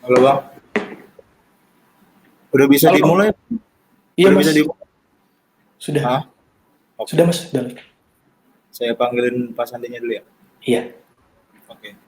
Halo Bang, udah bisa Halo, dimulai? iya Udah Mas, bisa dimulai? sudah, Hah? Oke, sudah Mas, sudah. saya panggilin Pak Sandinya dulu ya. Iya. Oke.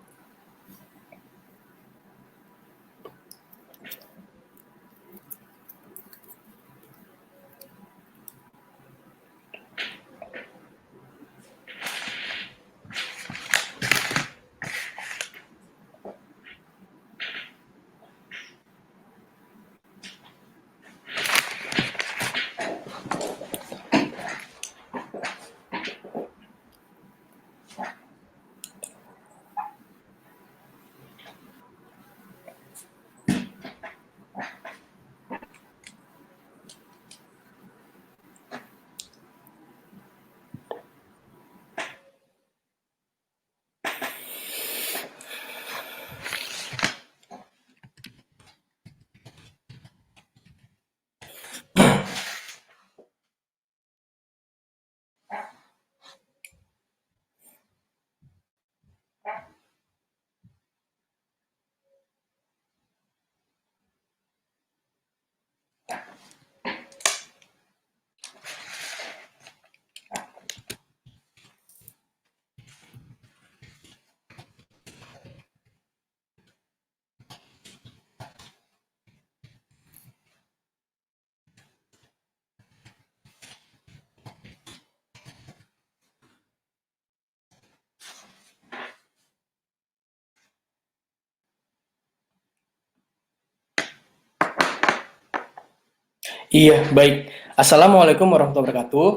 Iya, baik. Assalamualaikum warahmatullahi wabarakatuh.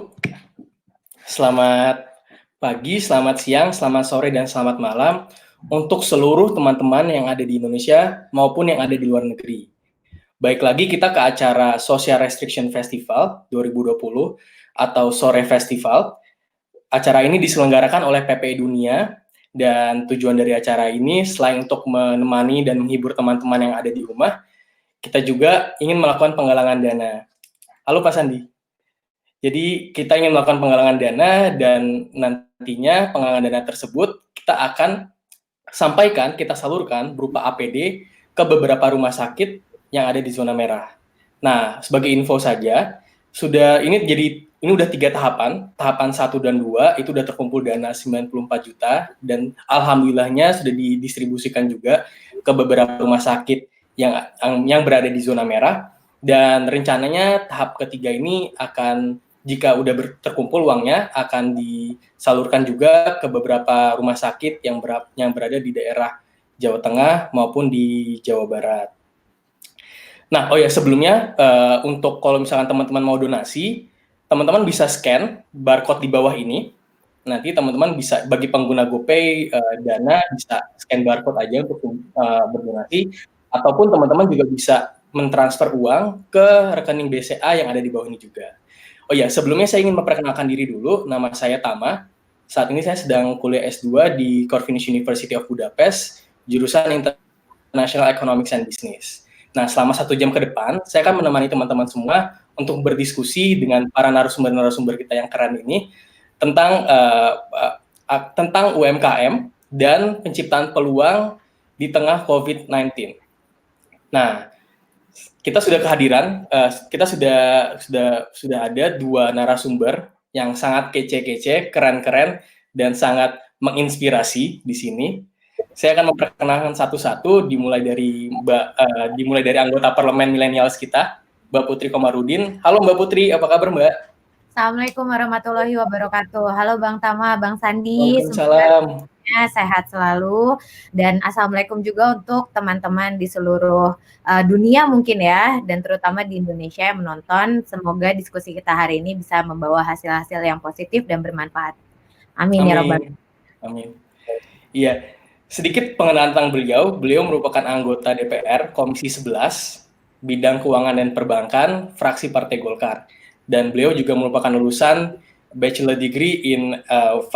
Selamat pagi, selamat siang, selamat sore, dan selamat malam untuk seluruh teman-teman yang ada di Indonesia maupun yang ada di luar negeri. Baik lagi kita ke acara Social Restriction Festival 2020 atau Sore Festival. Acara ini diselenggarakan oleh PPI Dunia dan tujuan dari acara ini selain untuk menemani dan menghibur teman-teman yang ada di rumah, kita juga ingin melakukan penggalangan dana. Halo Pak Sandi. Jadi kita ingin melakukan penggalangan dana dan nantinya penggalangan dana tersebut kita akan sampaikan, kita salurkan berupa APD ke beberapa rumah sakit yang ada di zona merah. Nah, sebagai info saja, ini udah 3 tahapan. Tahapan 1 dan 2 itu udah terkumpul dana 94 juta dan alhamdulillahnya sudah didistribusikan juga ke beberapa rumah sakit yang berada di zona merah dan rencananya tahap ketiga ini akan jika udah terkumpul uangnya akan disalurkan juga ke beberapa rumah sakit yang berada di daerah Jawa Tengah maupun di Jawa Barat. Nah, oh ya sebelumnya untuk kalau misalkan teman-teman mau donasi, teman-teman bisa scan barcode di bawah ini. Nanti teman-teman bisa bagi pengguna GoPay Dana bisa scan barcode aja untuk berdonasi, ataupun teman-teman juga bisa mentransfer uang ke rekening BCA yang ada di bawah ini juga. Oh ya, sebelumnya saya ingin memperkenalkan diri dulu. Nama saya Tama. Saat ini saya sedang kuliah S2 di Corvinus University of Budapest, jurusan International Economics and Business. Nah, selama 1 jam ke depan, saya akan menemani teman-teman semua untuk berdiskusi dengan para narasumber-narasumber kita yang keren ini tentang UMKM dan penciptaan peluang di tengah COVID-19. Nah, kita sudah kehadiran, kita sudah ada 2 narasumber yang sangat kece-kece, keren-keren, dan sangat menginspirasi di sini. Saya akan memperkenalkan satu-satu, dimulai dari anggota parlemen milenials kita, Mbak Putri Komarudin. Halo Mbak Putri, apa kabar Mbak? Assalamualaikum warahmatullahi wabarakatuh. Halo Bang Tama, Bang Sandi, Waalaikumsalam. semoga sehat selalu. Dan assalamualaikum juga untuk teman-teman di seluruh dunia mungkin ya, dan terutama di Indonesia yang menonton. Semoga diskusi kita hari ini bisa membawa hasil-hasil yang positif dan bermanfaat. Amin ya rabbal alamin. Amin. Iya, Sedikit pengenalan tentang beliau. Beliau merupakan anggota DPR Komisi 11, bidang keuangan dan perbankan, fraksi Partai Golkar. Dan beliau juga merupakan lulusan Bachelor Degree in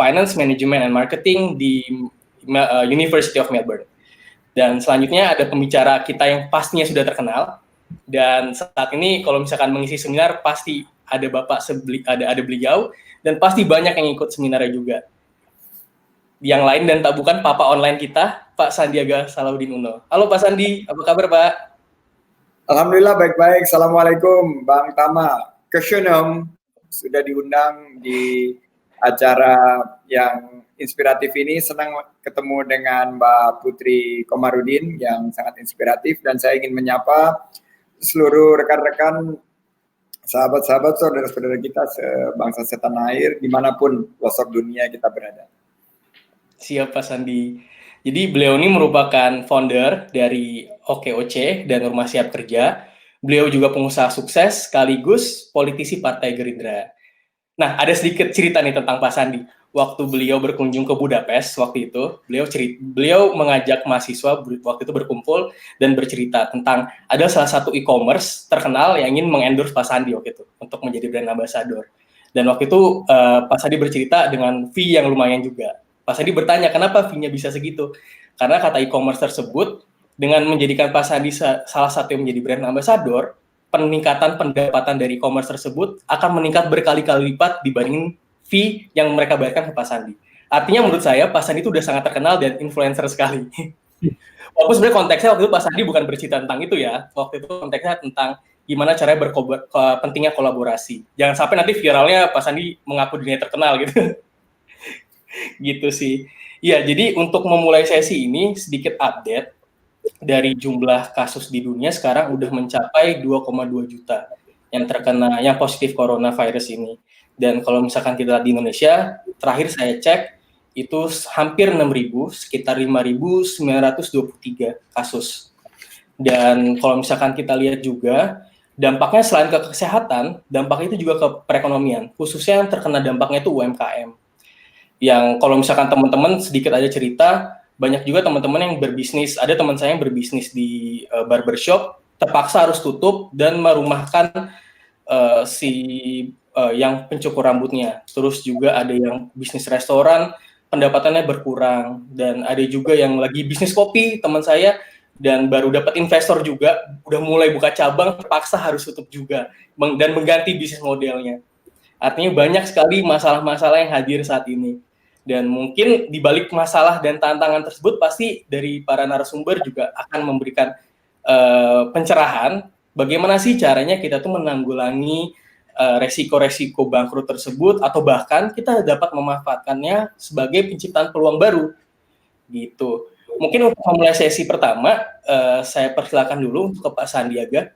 Finance Management and Marketing di University of Melbourne. Dan selanjutnya ada pembicara kita yang pastinya sudah terkenal. Dan saat ini kalau misalkan mengisi seminar pasti ada ada beliau dan pasti banyak yang ikut seminarnya juga. Yang lain dan tak bukan Papa online kita, Pak Sandiaga Salahuddin Uno. Halo Pak Sandi, apa kabar Pak? Alhamdulillah baik-baik. Assalamualaikum Bang Tama. Kesyunom sudah diundang di acara yang inspiratif ini. Senang ketemu dengan Mbak Putri Komarudin yang sangat inspiratif, dan saya ingin menyapa seluruh rekan-rekan, sahabat-sahabat, saudara-saudara kita sebangsa setanah air dimanapun pelosok dunia kita berada. Siap Pak Sandi. Jadi beliau ini merupakan founder dari OKOC dan Rumah Siap Kerja. Beliau juga pengusaha sukses sekaligus politisi Partai Gerindra. Nah, ada sedikit cerita nih tentang Pak Sandi. Waktu beliau berkunjung ke Budapest waktu itu, beliau mengajak mahasiswa waktu itu berkumpul dan bercerita tentang ada salah satu e-commerce terkenal yang ingin mengendorse Pak Sandi waktu itu untuk menjadi brand ambassador. Dan waktu itu Pak Sandi bercerita dengan fee yang lumayan juga. Pak Sandi bertanya, kenapa fee-nya bisa segitu? Karena kata e-commerce tersebut, dengan menjadikan Pak Sandi salah satu yang menjadi brand ambassador, peningkatan pendapatan dari e-commerce tersebut akan meningkat berkali-kali lipat dibanding fee yang mereka bayarkan ke Pak Sandi. Artinya menurut saya, Pak Sandi itu udah sangat terkenal dan influencer sekali. Walaupun sebenarnya konteksnya waktu itu Pak Sandi bukan bercerita tentang itu ya. Waktu itu konteksnya tentang gimana caranya pentingnya kolaborasi. Jangan sampai nanti viralnya Pak Sandi mengaku dunia terkenal gitu. Gitu sih. Ya, jadi untuk memulai sesi ini sedikit update dari jumlah kasus di dunia sekarang udah mencapai 2,2 juta yang terkena yang positif coronavirus ini. Dan kalau misalkan kita lihat di Indonesia, terakhir saya cek itu hampir 6.000, sekitar 5.923 kasus. Dan kalau misalkan kita lihat juga dampaknya selain ke kesehatan, dampaknya itu juga ke perekonomian, khususnya yang terkena dampaknya itu UMKM. Yang kalau misalkan teman-teman sedikit aja cerita, banyak juga teman-teman yang berbisnis, ada teman saya yang berbisnis di barbershop, terpaksa harus tutup dan merumahkan yang pencukur rambutnya. Terus juga ada yang bisnis restoran, pendapatannya berkurang, dan ada juga yang lagi bisnis kopi, teman saya, dan baru dapat investor juga, udah mulai buka cabang, terpaksa harus tutup juga, dan mengganti bisnis modelnya. Artinya banyak sekali masalah-masalah yang hadir saat ini. Dan mungkin di balik masalah dan tantangan tersebut pasti dari para narasumber juga akan memberikan pencerahan bagaimana sih caranya kita tuh menanggulangi resiko-resiko bangkrut tersebut, atau bahkan kita dapat memanfaatkannya sebagai penciptaan peluang baru. Gitu. Mungkin untuk memulai sesi pertama, saya persilakan dulu ke Pak Sandiaga.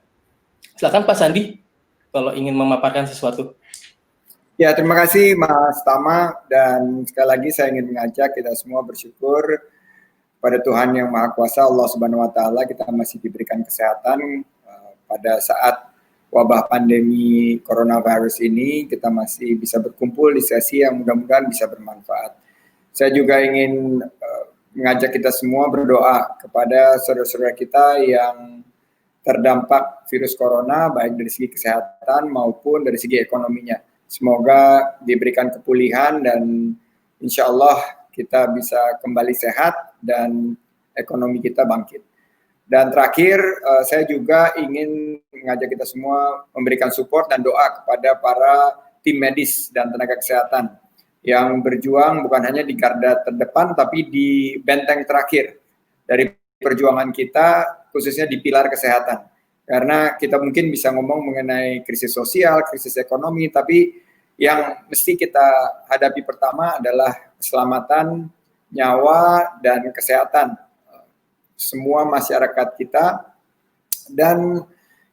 Silakan Pak Sandi kalau ingin memaparkan sesuatu. Ya, terima kasih Mas Tama, dan sekali lagi saya ingin mengajak kita semua bersyukur pada Tuhan Yang Maha Kuasa, Allah Subhanahu wa Ta'ala, kita masih diberikan kesehatan pada saat wabah pandemi coronavirus ini, kita masih bisa berkumpul di sesi yang mudah-mudahan bisa bermanfaat. Saya juga ingin mengajak kita semua berdoa kepada saudara-saudara kita yang terdampak virus corona, baik dari segi kesehatan maupun dari segi ekonominya. Semoga diberikan kepulihan dan insya Allah kita bisa kembali sehat dan ekonomi kita bangkit. Dan terakhir, saya juga ingin mengajak kita semua memberikan support dan doa kepada para tim medis dan tenaga kesehatan yang berjuang bukan hanya di garda terdepan, tapi di benteng terakhir dari perjuangan kita, khususnya di pilar kesehatan. Karena kita mungkin bisa ngomong mengenai krisis sosial, krisis ekonomi, tapi yang mesti kita hadapi pertama adalah keselamatan, nyawa, dan kesehatan semua masyarakat kita. Dan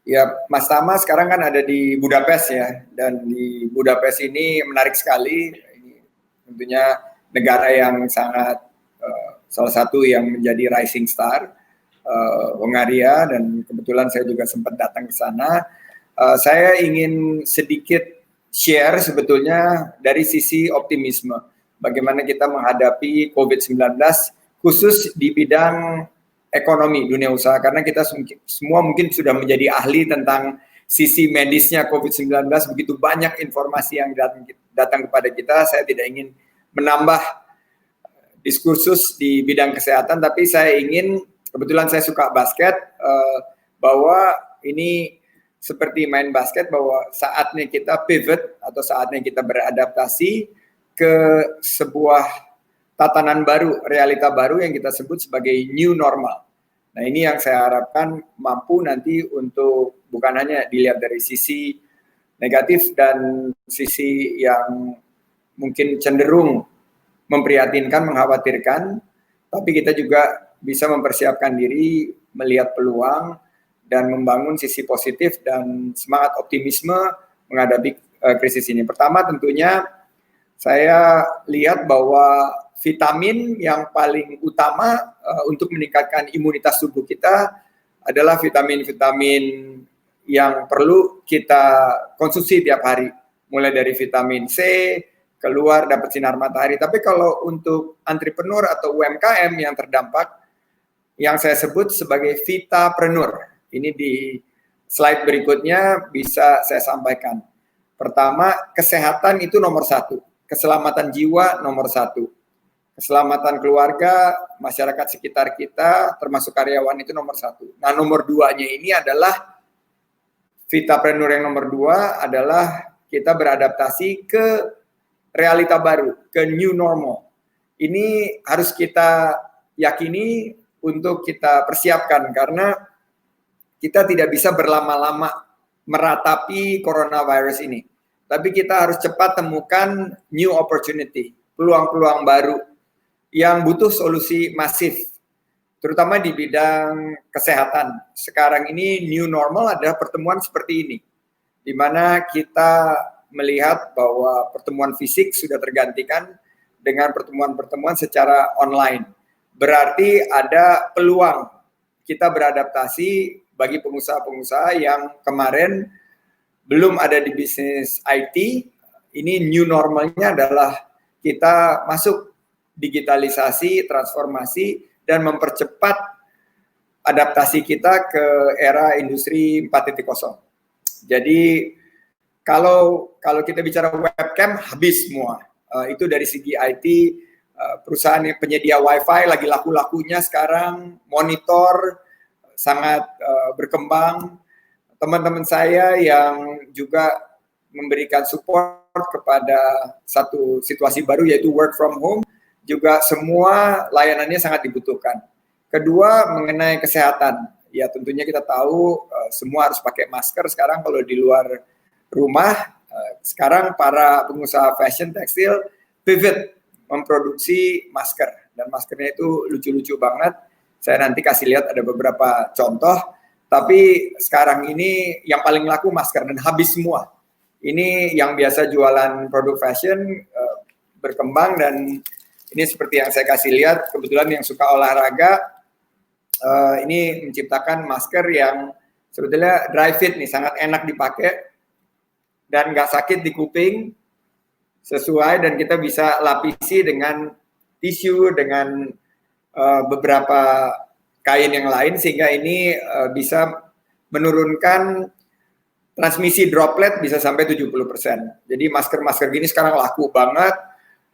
ya Mas Tama sekarang kan ada di Budapest ya, dan di Budapest ini menarik sekali. Ini tentunya negara yang sangat salah satu yang menjadi rising star, Hongaria, dan kebetulan saya juga sempat datang ke sana. Saya ingin sedikit share sebetulnya dari sisi optimisme, bagaimana kita menghadapi COVID-19 khusus di bidang ekonomi dunia usaha, karena kita semua mungkin sudah menjadi ahli tentang sisi medisnya COVID-19, begitu banyak informasi yang datang kepada kita. Saya tidak ingin menambah diskursus di bidang kesehatan, tapi saya ingin, kebetulan saya suka basket, bahwa ini seperti main basket, bahwa saatnya kita pivot atau saatnya kita beradaptasi ke sebuah tatanan baru, realita baru yang kita sebut sebagai new normal. Nah, ini yang saya harapkan mampu nanti untuk bukan hanya dilihat dari sisi negatif dan sisi yang mungkin cenderung memprihatinkan, mengkhawatirkan, tapi kita juga bisa mempersiapkan diri, melihat peluang, dan membangun sisi positif dan semangat optimisme menghadapi krisis ini. Pertama tentunya saya lihat bahwa vitamin yang paling utama untuk meningkatkan imunitas tubuh kita adalah vitamin-vitamin yang perlu kita konsumsi tiap hari. Mulai dari vitamin C, keluar dapat sinar matahari. Tapi kalau untuk entrepreneur atau UMKM yang terdampak, yang saya sebut sebagai vitapreneur. Ini di slide berikutnya bisa saya sampaikan. Pertama, kesehatan itu nomor 1. Keselamatan jiwa nomor 1. Keselamatan keluarga, masyarakat sekitar kita, termasuk karyawan itu nomor 1. Nah, nomor 2-nya ini adalah vitapreneur yang nomor 2 adalah kita beradaptasi ke realita baru, ke new normal. Ini harus kita yakini untuk kita persiapkan karena kita tidak bisa berlama-lama meratapi coronavirus ini. Tapi kita harus cepat temukan new opportunity, peluang-peluang baru yang butuh solusi masif, terutama di bidang kesehatan. Sekarang ini new normal adalah pertemuan seperti ini, di mana kita melihat bahwa pertemuan fisik sudah tergantikan dengan pertemuan-pertemuan secara online. Berarti ada peluang kita beradaptasi bagi pengusaha-pengusaha yang kemarin belum ada di bisnis IT. Ini new normalnya adalah kita masuk digitalisasi, transformasi, dan mempercepat adaptasi kita ke era industri 4.0. Jadi kalau kita bicara webcam, habis semua. Itu dari segi IT, perusahaan yang penyedia WiFi lagi laku-lakunya sekarang, monitor sangat berkembang. Teman-teman saya yang juga memberikan support kepada satu situasi baru yaitu work from home, juga semua layanannya sangat dibutuhkan. Kedua, mengenai kesehatan. Ya tentunya kita tahu semua harus pakai masker sekarang kalau di luar rumah. Sekarang para pengusaha fashion tekstil pivot memproduksi masker. Dan maskernya itu lucu-lucu banget. Saya nanti kasih lihat ada beberapa contoh. Tapi sekarang ini yang paling laku masker dan habis semua. Ini yang biasa jualan produk fashion berkembang dan ini seperti yang saya kasih lihat, kebetulan yang suka olahraga, ini menciptakan masker yang sebetulnya dry fit nih, sangat enak dipakai, dan nggak sakit di kuping, sesuai, dan kita bisa lapisi dengan tisu, dengan beberapa kain yang lain, sehingga ini bisa menurunkan transmisi droplet bisa sampai 70%. Jadi masker-masker gini sekarang laku banget.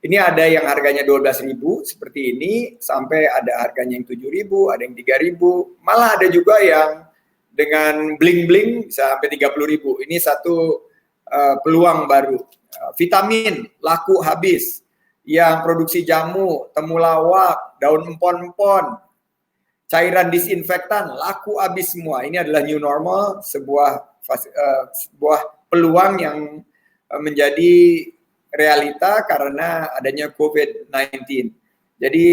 Ini ada yang harganya 12.000 seperti ini, sampai ada harganya yang 7.000, ada yang 3.000, malah ada juga yang dengan bling-bling bisa sampai 30.000. Ini satu peluang baru. Vitamin laku habis, yang produksi jamu, temulawak, daun empon-empon, cairan disinfektan laku habis semua. Ini adalah new normal, sebuah peluang yang menjadi realita karena adanya COVID-19. Jadi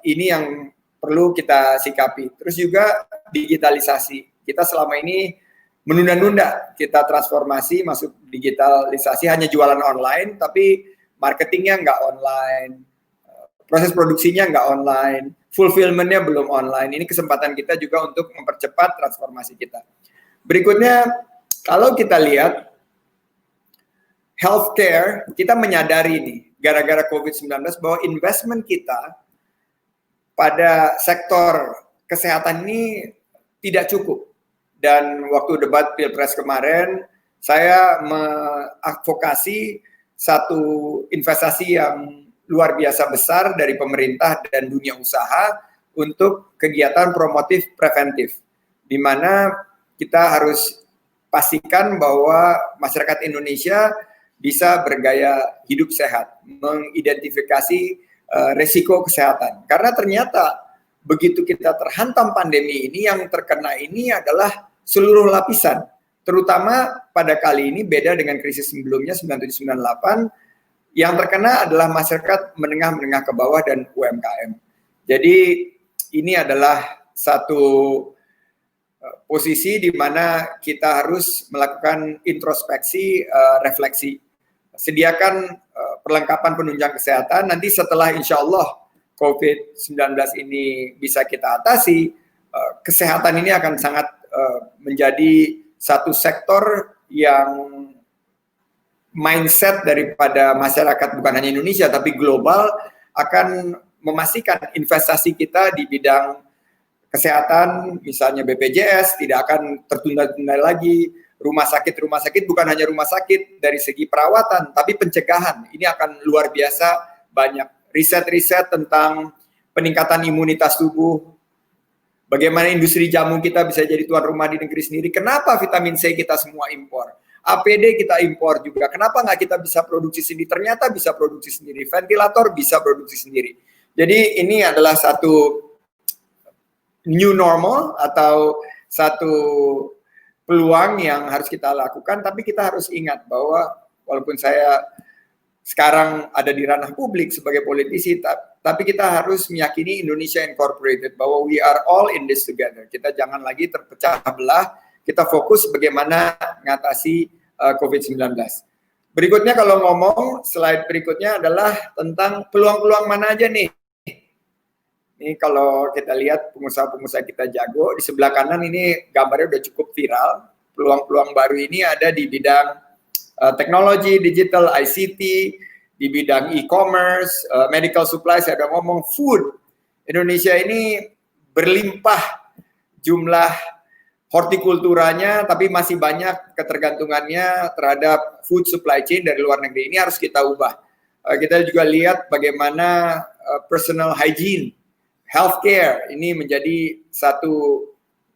ini yang perlu kita sikapi. Terus juga digitalisasi. Kita selama ini menunda-nunda, kita transformasi masuk digitalisasi, hanya jualan online, tapi marketingnya nggak online, proses produksinya nggak online, fulfillment-nya belum online. Ini kesempatan kita juga untuk mempercepat transformasi kita. Berikutnya, kalau kita lihat healthcare, kita menyadari nih, gara-gara COVID-19 bahwa investment kita pada sektor kesehatan ini tidak cukup. Dan waktu debat Pilpres kemarin, saya mengadvokasi satu investasi yang luar biasa besar dari pemerintah dan dunia usaha untuk kegiatan promotif preventif, di mana kita harus pastikan bahwa masyarakat Indonesia bisa bergaya hidup sehat, mengidentifikasi resiko kesehatan. Karena ternyata begitu kita terhantam pandemi ini, yang terkena ini adalah seluruh lapisan. Terutama pada kali ini beda dengan krisis sebelumnya 97-98, yang terkena adalah masyarakat menengah ke bawah dan UMKM. Jadi ini adalah satu posisi di mana kita harus melakukan introspeksi, refleksi. Sediakan perlengkapan penunjang kesehatan, nanti setelah insya Allah COVID-19 ini bisa kita atasi, kesehatan ini akan sangat menjadi satu sektor yang mindset daripada masyarakat bukan hanya Indonesia tapi global akan memastikan investasi kita di bidang kesehatan, misalnya BPJS tidak akan tertunda-tunda lagi. Rumah sakit bukan hanya rumah sakit dari segi perawatan, tapi pencegahan. Ini akan luar biasa banyak. Riset-riset tentang peningkatan imunitas tubuh, bagaimana industri jamu kita bisa jadi tuan rumah di negeri sendiri. Kenapa vitamin C kita semua impor? APD kita impor juga. Kenapa nggak kita bisa produksi sendiri? Ternyata bisa produksi sendiri. Ventilator bisa produksi sendiri. Jadi ini adalah satu new normal atau satu peluang yang harus kita lakukan, tapi kita harus ingat bahwa walaupun saya sekarang ada di ranah publik sebagai politisi, tapi kita harus meyakini Indonesia Incorporated, bahwa we are all in this together. Kita jangan lagi terpecah belah, kita fokus bagaimana mengatasi COVID-19. Berikutnya kalau ngomong, slide berikutnya adalah tentang peluang-peluang mana aja nih. Ini kalau kita lihat pengusaha-pengusaha kita jago, di sebelah kanan ini gambarnya udah cukup viral. Peluang-peluang baru ini ada di bidang teknologi, digital, ICT, di bidang e-commerce, medical supply, saya udah ngomong, food. Indonesia ini berlimpah jumlah hortikulturanya, tapi masih banyak ketergantungannya terhadap food supply chain dari luar negeri. Ini harus kita ubah. Kita juga lihat bagaimana personal hygiene, healthcare ini menjadi satu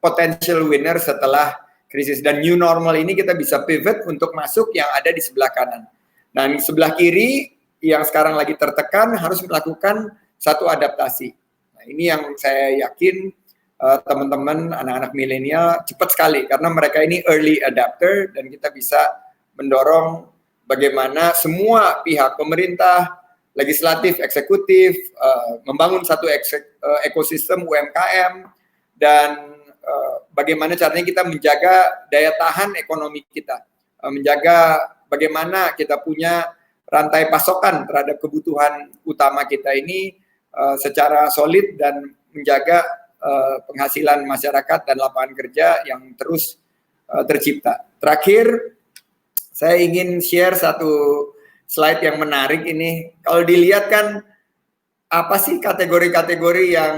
potential winner setelah krisis, dan new normal ini kita bisa pivot untuk masuk yang ada di sebelah kanan. Dan sebelah kiri yang sekarang lagi tertekan harus melakukan satu adaptasi. Nah, ini yang saya yakin teman-teman anak-anak milenial cepat sekali karena mereka ini early adapter, dan kita bisa mendorong bagaimana semua pihak pemerintah, legislatif, eksekutif, membangun satu ekosistem UMKM, dan bagaimana caranya kita menjaga daya tahan ekonomi kita, menjaga bagaimana kita punya rantai pasokan terhadap kebutuhan utama kita ini secara solid, dan menjaga penghasilan masyarakat dan lapangan kerja yang terus tercipta. Terakhir, saya ingin share satu slide yang menarik ini. Kalau dilihat kan, apa sih kategori-kategori yang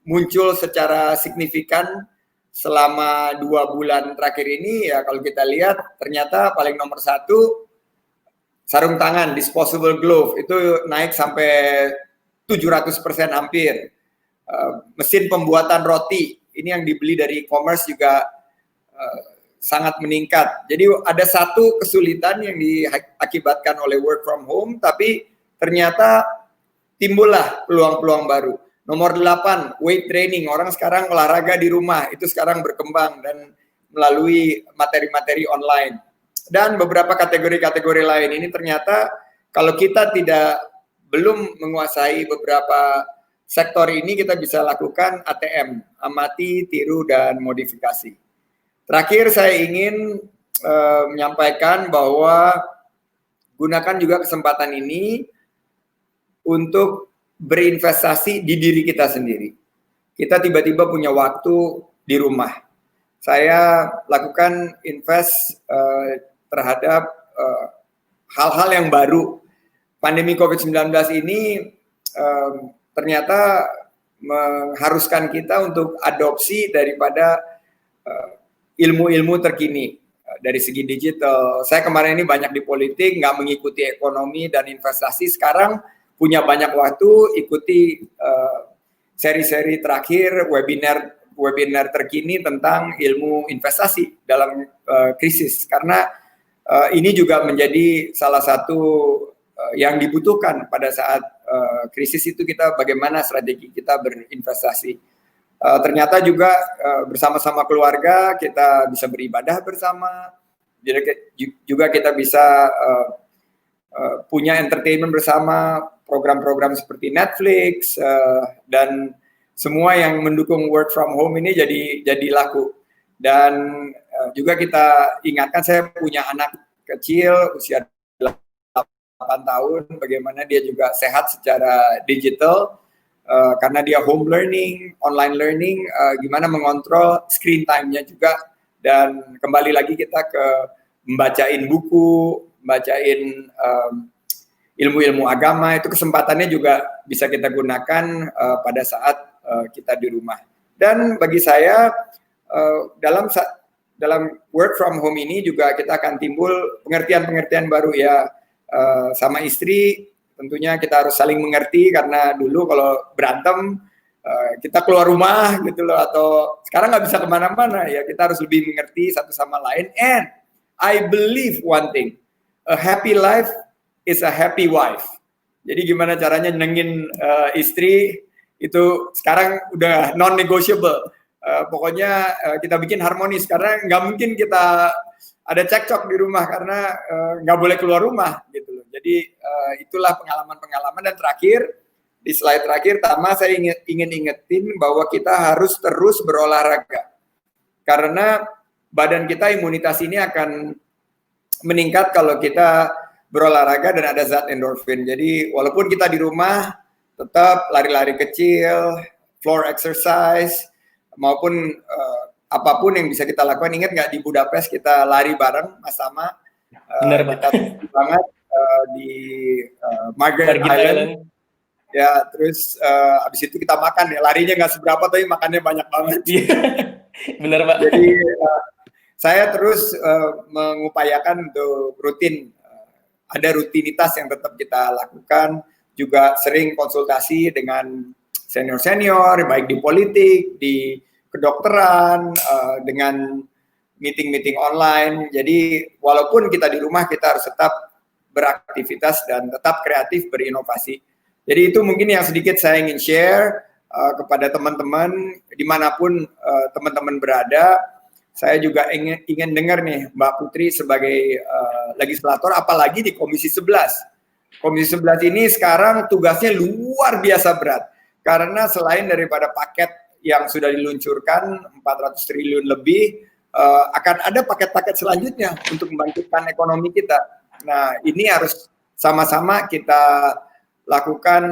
muncul secara signifikan selama 2 bulan terakhir ini? Ya kalau kita lihat, ternyata paling nomor 1, sarung tangan, disposable glove, itu naik sampai 700% hampir. Mesin pembuatan roti, ini yang dibeli dari e-commerce juga sangat meningkat. Jadi ada satu kesulitan yang diakibatkan oleh work from home, tapi ternyata timbullah peluang-peluang baru. Nomor 8, weight training. Orang sekarang olahraga di rumah, itu sekarang berkembang dan melalui materi-materi online. Dan beberapa kategori-kategori lain ini ternyata kalau kita belum menguasai beberapa sektor ini, kita bisa lakukan ATM, amati, tiru, dan modifikasi. Terakhir saya ingin menyampaikan bahwa gunakan juga kesempatan ini untuk berinvestasi di diri kita sendiri. Kita tiba-tiba punya waktu di rumah. Saya lakukan invest terhadap hal-hal yang baru. Pandemi COVID-19 ini ternyata mengharuskan kita untuk adopsi daripada ilmu-ilmu terkini dari segi digital. Saya kemarin ini banyak di politik, nggak mengikuti ekonomi dan investasi. Sekarang punya banyak waktu ikuti seri-seri terakhir webinar terkini tentang ilmu investasi dalam krisis. Karena ini juga menjadi salah satu yang dibutuhkan pada saat krisis itu, kita bagaimana strategi kita berinvestasi. Ternyata juga bersama-sama keluarga kita bisa beribadah bersama, juga kita bisa punya entertainment bersama, program-program seperti Netflix dan semua yang mendukung work from home ini jadi laku. Dan juga kita ingatkan, saya punya anak kecil usia 8 tahun, bagaimana dia juga sehat secara digital. Karena dia home learning, online learning, gimana mengontrol screen time-nya juga. Dan kembali lagi kita ke membacain buku, bacain ilmu-ilmu agama, itu kesempatannya juga bisa kita gunakan pada saat kita di rumah. Dan bagi saya dalam work from home ini juga kita akan timbul pengertian-pengertian baru ya, sama istri. Tentunya kita harus saling mengerti, karena dulu kalau berantem kita keluar rumah gitu loh, atau sekarang nggak bisa kemana-mana ya, kita harus lebih mengerti satu sama lain. And I believe one thing, a happy life is a happy wife. Jadi gimana caranya nyenengin istri itu sekarang udah non-negotiable. Pokoknya kita bikin harmonis, karena nggak mungkin kita ada cekcok di rumah karena nggak boleh keluar rumah gitu loh. Jadi itulah pengalaman-pengalaman. Dan terakhir, di slide terakhir, Tama, saya ingin ingetin bahwa kita harus terus berolahraga. Karena badan kita, imunitas ini akan meningkat kalau kita berolahraga dan ada zat endorfin. Jadi walaupun kita di rumah, tetap lari-lari kecil, floor exercise, maupun apapun yang bisa kita lakukan. Ingat nggak di Budapest kita lari bareng, Mas Tama? Benar, Pak. Kita banget di Margaret Island. Ya, terus abis itu kita makan ya, larinya nggak seberapa tapi makannya banyak banget. Benar, Pak. Jadi saya terus mengupayakan untuk rutin, ada rutinitas yang tetap kita lakukan, juga sering konsultasi dengan senior-senior, baik di politik, di kedokteran, dengan meeting-meeting online. Jadi walaupun kita di rumah, kita harus tetap beraktivitas dan tetap kreatif, berinovasi. Jadi itu mungkin yang sedikit saya ingin share kepada teman-teman dimanapun teman-teman berada. Saya juga ingin dengar nih Mbak Putri sebagai legislator, apalagi di Komisi 11. Komisi 11 ini sekarang tugasnya luar biasa berat. Karena selain daripada paket yang sudah diluncurkan 400 triliun lebih, akan ada paket-paket selanjutnya untuk membangkitkan ekonomi kita. Nah, ini harus sama-sama kita lakukan,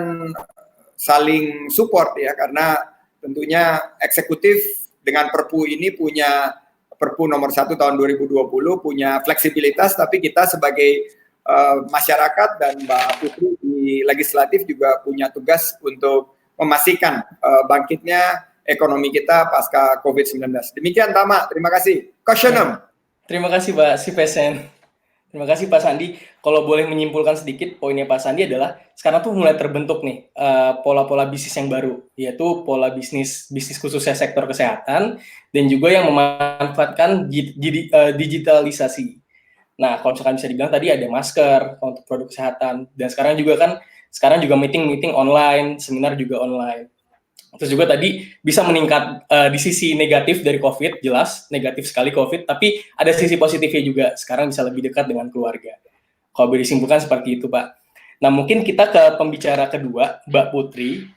saling support ya, karena tentunya eksekutif dengan Perpu ini punya, Perpu nomor 1 tahun 2020 punya fleksibilitas, tapi kita sebagai masyarakat dan Mbak Putri di legislatif juga punya tugas untuk memastikan bangkitnya ekonomi kita pasca COVID-19. Demikian Tama, terima kasih. Questionem. Terima kasih Pak Sipesen. Terima kasih Pak Sandi. Kalau boleh menyimpulkan sedikit, poinnya Pak Sandi adalah sekarang tuh mulai terbentuk nih pola-pola bisnis yang baru, yaitu pola bisnis khususnya sektor kesehatan dan juga yang memanfaatkan digitalisasi. Nah, kalau misalkan bisa dibilang tadi ada masker untuk produk kesehatan, dan sekarang juga meeting online, seminar juga online. Terus juga tadi bisa meningkat di sisi negatif dari COVID, jelas negatif sekali COVID, tapi ada sisi positifnya juga, sekarang bisa lebih dekat dengan keluarga. Kalau boleh disimpulkan seperti itu, Pak. Nah, mungkin kita ke pembicara kedua, Mbak Putri.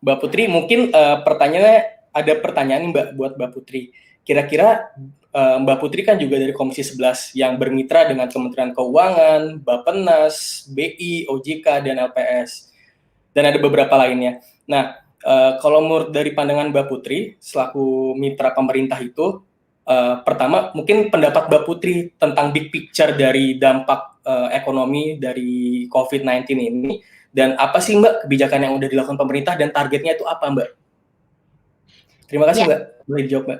Mbak Putri, mungkin ada pertanyaan nih, Mbak, buat Mbak Putri. Kira-kira Mbak Putri kan juga dari Komisi 11 yang bermitra dengan Kementerian Keuangan, Bappenas, BI, OJK, dan LPS. Dan ada beberapa lainnya. Nah, kalau menurut dari pandangan Mbak Putri selaku mitra pemerintah itu, pertama mungkin pendapat Mbak Putri tentang big picture dari dampak ekonomi dari COVID-19 ini, dan apa sih Mbak kebijakan yang udah dilakukan pemerintah dan targetnya itu apa Mbak Terima kasih Ya. Mbak, boleh dijawab Mbak.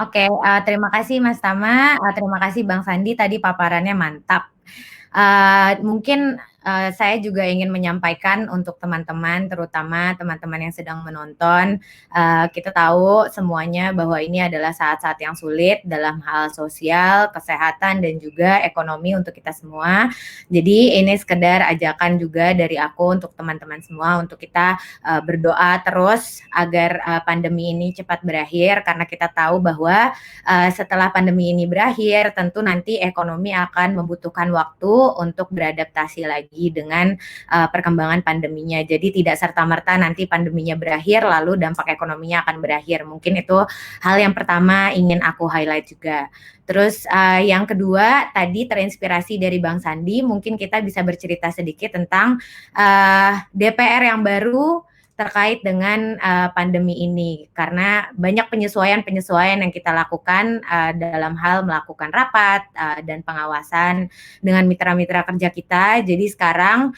Oke, terima kasih Mas Tama, terima kasih Bang Sandi, tadi paparannya mantap. Mungkin saya juga ingin menyampaikan untuk teman-teman, terutama teman-teman yang sedang menonton, kita tahu semuanya bahwa ini adalah saat-saat yang sulit dalam hal sosial, kesehatan, dan juga ekonomi untuk kita semua. Jadi ini sekedar ajakan juga dari aku untuk teman-teman semua, untuk kita berdoa terus agar pandemi ini cepat berakhir, karena kita tahu bahwa setelah pandemi ini berakhir, tentu nanti ekonomi akan membutuhkan waktu untuk beradaptasi lagi dengan perkembangan pandeminya. Jadi tidak serta-merta nanti pandeminya berakhir lalu dampak ekonominya akan berakhir. Mungkin itu hal yang pertama ingin aku highlight juga. Terus yang kedua, tadi terinspirasi dari Bang Sandi, mungkin kita bisa bercerita sedikit tentang DPR yang baru terkait dengan pandemi ini, karena banyak penyesuaian yang kita lakukan dalam hal melakukan rapat dan pengawasan dengan mitra-mitra kerja kita. Jadi sekarang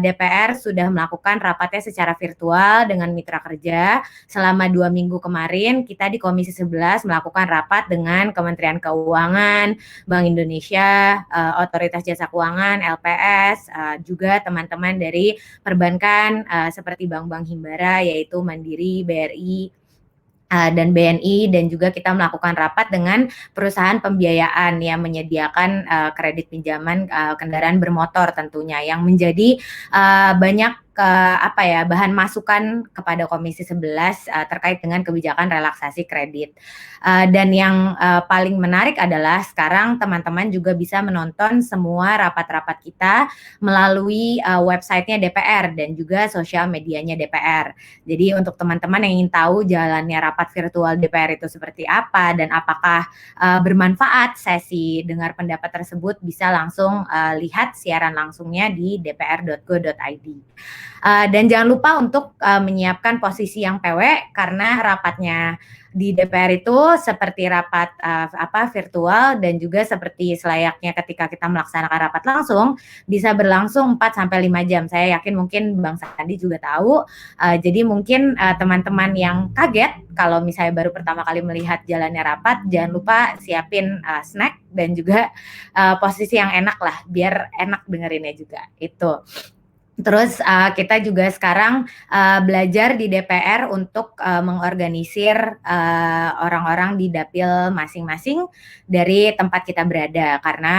DPR sudah melakukan rapatnya secara virtual dengan mitra kerja. Selama 2 minggu kemarin kita di Komisi 11 melakukan rapat dengan Kementerian Keuangan, Bank Indonesia, Otoritas Jasa Keuangan, LPS, juga teman-teman dari perbankan seperti bank-bank himbara yaitu Mandiri, BRI, dan BNI, dan juga kita melakukan rapat dengan perusahaan pembiayaan yang menyediakan kredit pinjaman kendaraan bermotor tentunya, yang menjadi banyak bahan masukan kepada Komisi 11 terkait dengan kebijakan relaksasi kredit. Dan yang paling menarik adalah sekarang teman-teman juga bisa menonton semua rapat-rapat kita melalui websitenya DPR dan juga sosial medianya DPR. Jadi untuk teman-teman yang ingin tahu jalannya rapat virtual DPR itu seperti apa dan apakah bermanfaat sesi dengar pendapat tersebut, bisa langsung lihat siaran langsungnya di dpr.go.id. Dan jangan lupa untuk menyiapkan posisi yang PW, karena rapatnya di DPR itu seperti rapat virtual dan juga seperti selayaknya ketika kita melaksanakan rapat langsung, bisa berlangsung 4-5 jam. Saya yakin mungkin Bang Sandi juga tahu. Jadi mungkin teman-teman yang kaget kalau misalnya baru pertama kali melihat jalannya rapat, jangan lupa siapin snack dan juga posisi yang enak lah, biar enak dengerinnya juga. Itu. Terus kita juga sekarang belajar di DPR untuk mengorganisir orang-orang di dapil masing-masing dari tempat kita berada, karena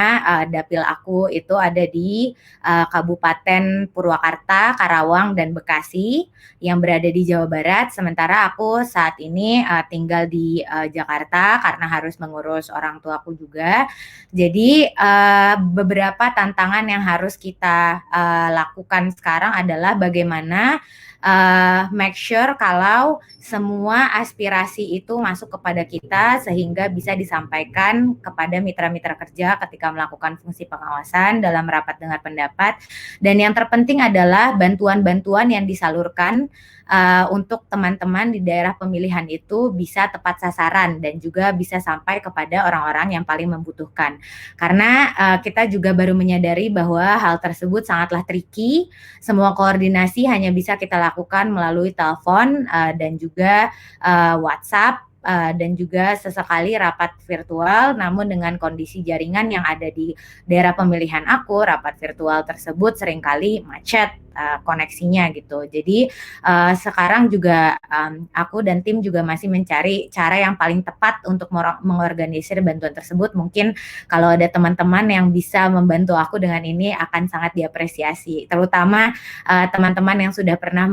dapil aku itu ada di Kabupaten Purwakarta, Karawang, dan Bekasi yang berada di Jawa Barat. Sementara aku saat ini tinggal di Jakarta karena harus mengurus orang tuaku juga. Jadi beberapa tantangan yang harus kita lakukan sekarang adalah bagaimana make sure kalau semua aspirasi itu masuk kepada kita sehingga bisa disampaikan kepada mitra-mitra kerja ketika melakukan fungsi pengawasan dalam rapat dengar pendapat. Dan yang terpenting adalah bantuan-bantuan yang disalurkan untuk teman-teman di daerah pemilihan itu bisa tepat sasaran dan juga bisa sampai kepada orang-orang yang paling membutuhkan. Karena kita juga baru menyadari bahwa hal tersebut sangatlah tricky. Semua koordinasi hanya bisa kita lakukan melalui telepon dan juga WhatsApp, dan juga sesekali rapat virtual. Namun dengan kondisi jaringan yang ada di daerah pemilihan aku, rapat virtual tersebut seringkali macet koneksinya gitu. Jadi sekarang juga aku dan tim juga masih mencari cara yang paling tepat untuk mengorganisir bantuan tersebut. Mungkin kalau ada teman-teman yang bisa membantu aku dengan ini akan sangat diapresiasi, terutama teman-teman yang sudah pernah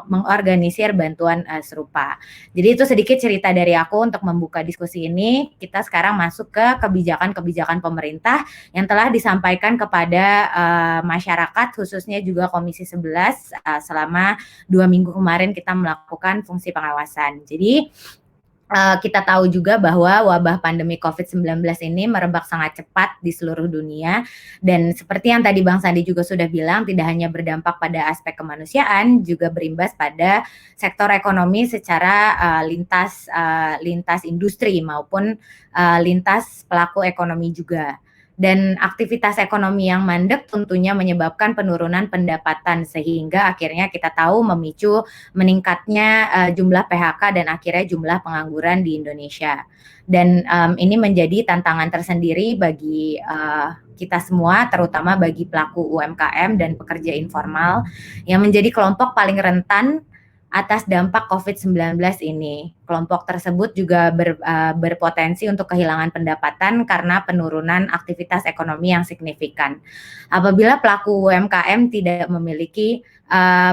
mengorganisir bantuan serupa. Jadi itu sedikit cerita dari aku untuk membuka diskusi ini. Kita sekarang masuk ke kebijakan-kebijakan pemerintah yang telah disampaikan kepada masyarakat, khususnya juga Komisi 11 selama 2 minggu kemarin kita melakukan fungsi pengawasan. Jadi kita tahu juga bahwa wabah pandemi COVID-19 ini merebak sangat cepat di seluruh dunia, dan seperti yang tadi Bang Sandi juga sudah bilang, tidak hanya berdampak pada aspek kemanusiaan, juga berimbas pada sektor ekonomi secara lintas industri maupun lintas pelaku ekonomi juga. Dan aktivitas ekonomi yang mandek tentunya menyebabkan penurunan pendapatan sehingga akhirnya kita tahu memicu meningkatnya jumlah PHK dan akhirnya jumlah pengangguran di Indonesia. Dan ini menjadi tantangan tersendiri bagi kita semua, terutama bagi pelaku UMKM dan pekerja informal yang menjadi kelompok paling rentan atas dampak COVID-19 ini. Kelompok tersebut juga berpotensi untuk kehilangan pendapatan karena penurunan aktivitas ekonomi yang signifikan. Apabila pelaku UMKM tidak memiliki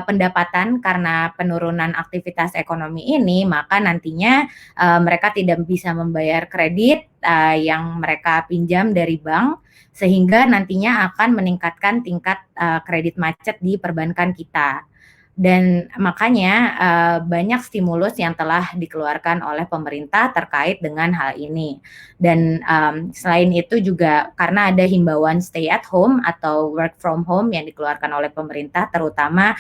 pendapatan karena penurunan aktivitas ekonomi ini, maka nantinya mereka tidak bisa membayar kredit yang mereka pinjam dari bank, sehingga nantinya akan meningkatkan tingkat kredit macet di perbankan kita. Dan makanya banyak stimulus yang telah dikeluarkan oleh pemerintah terkait dengan hal ini. Dan selain itu juga karena ada himbauan stay at home atau work from home yang dikeluarkan oleh pemerintah, terutama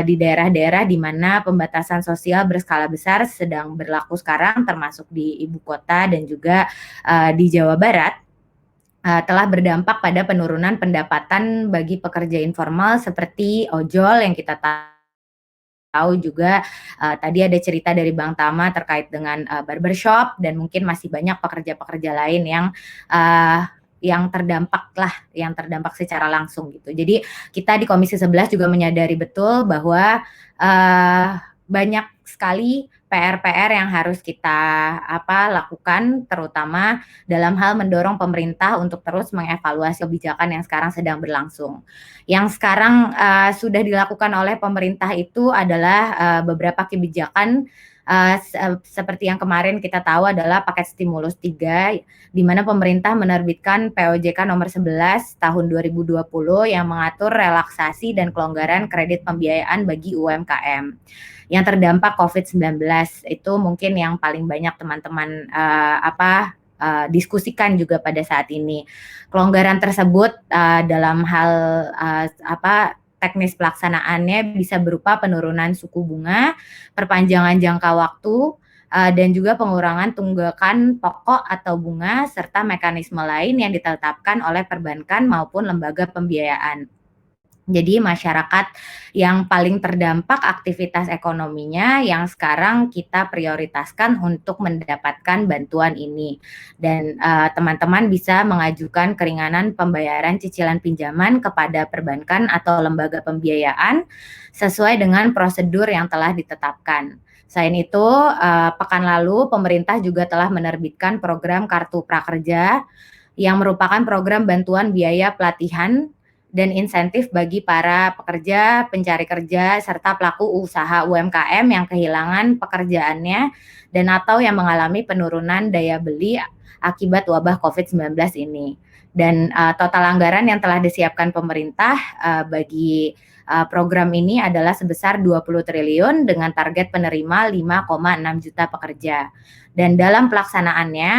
di daerah-daerah di mana pembatasan sosial berskala besar sedang berlaku sekarang, termasuk di ibu kota dan juga di Jawa Barat. Telah berdampak pada penurunan pendapatan bagi pekerja informal seperti ojol yang kita tahu juga tadi ada cerita dari Bang Tama terkait dengan barbershop dan mungkin masih banyak pekerja-pekerja lain yang terdampak secara langsung gitu. Jadi kita di Komisi 11 juga menyadari betul bahwa banyak sekali PR-PR yang harus kita lakukan, terutama dalam hal mendorong pemerintah untuk terus mengevaluasi kebijakan yang sekarang sedang berlangsung. Yang sekarang sudah dilakukan oleh pemerintah itu adalah beberapa kebijakan seperti yang kemarin kita tahu adalah paket stimulus 3, di mana pemerintah menerbitkan POJK nomor 11 tahun 2020 yang mengatur relaksasi dan kelonggaran kredit pembiayaan bagi UMKM yang terdampak COVID-19. Itu mungkin yang paling banyak teman-teman diskusikan juga pada saat ini. Kelonggaran tersebut dalam hal teknis pelaksanaannya bisa berupa penurunan suku bunga, perpanjangan jangka waktu, dan juga pengurangan tunggakan pokok atau bunga, serta mekanisme lain yang ditetapkan oleh perbankan maupun lembaga pembiayaan. Jadi masyarakat yang paling terdampak aktivitas ekonominya yang sekarang kita prioritaskan untuk mendapatkan bantuan ini. Dan teman-teman bisa mengajukan keringanan pembayaran cicilan pinjaman kepada perbankan atau lembaga pembiayaan sesuai dengan prosedur yang telah ditetapkan. Selain itu, pekan lalu pemerintah juga telah menerbitkan program Kartu Prakerja yang merupakan program bantuan biaya pelatihan dan insentif bagi para pekerja, pencari kerja, serta pelaku usaha UMKM yang kehilangan pekerjaannya dan atau yang mengalami penurunan daya beli akibat wabah COVID-19 ini. Dan total anggaran yang telah disiapkan pemerintah bagi program ini adalah sebesar 20 triliun dengan target penerima 5,6 juta pekerja. Dan dalam pelaksanaannya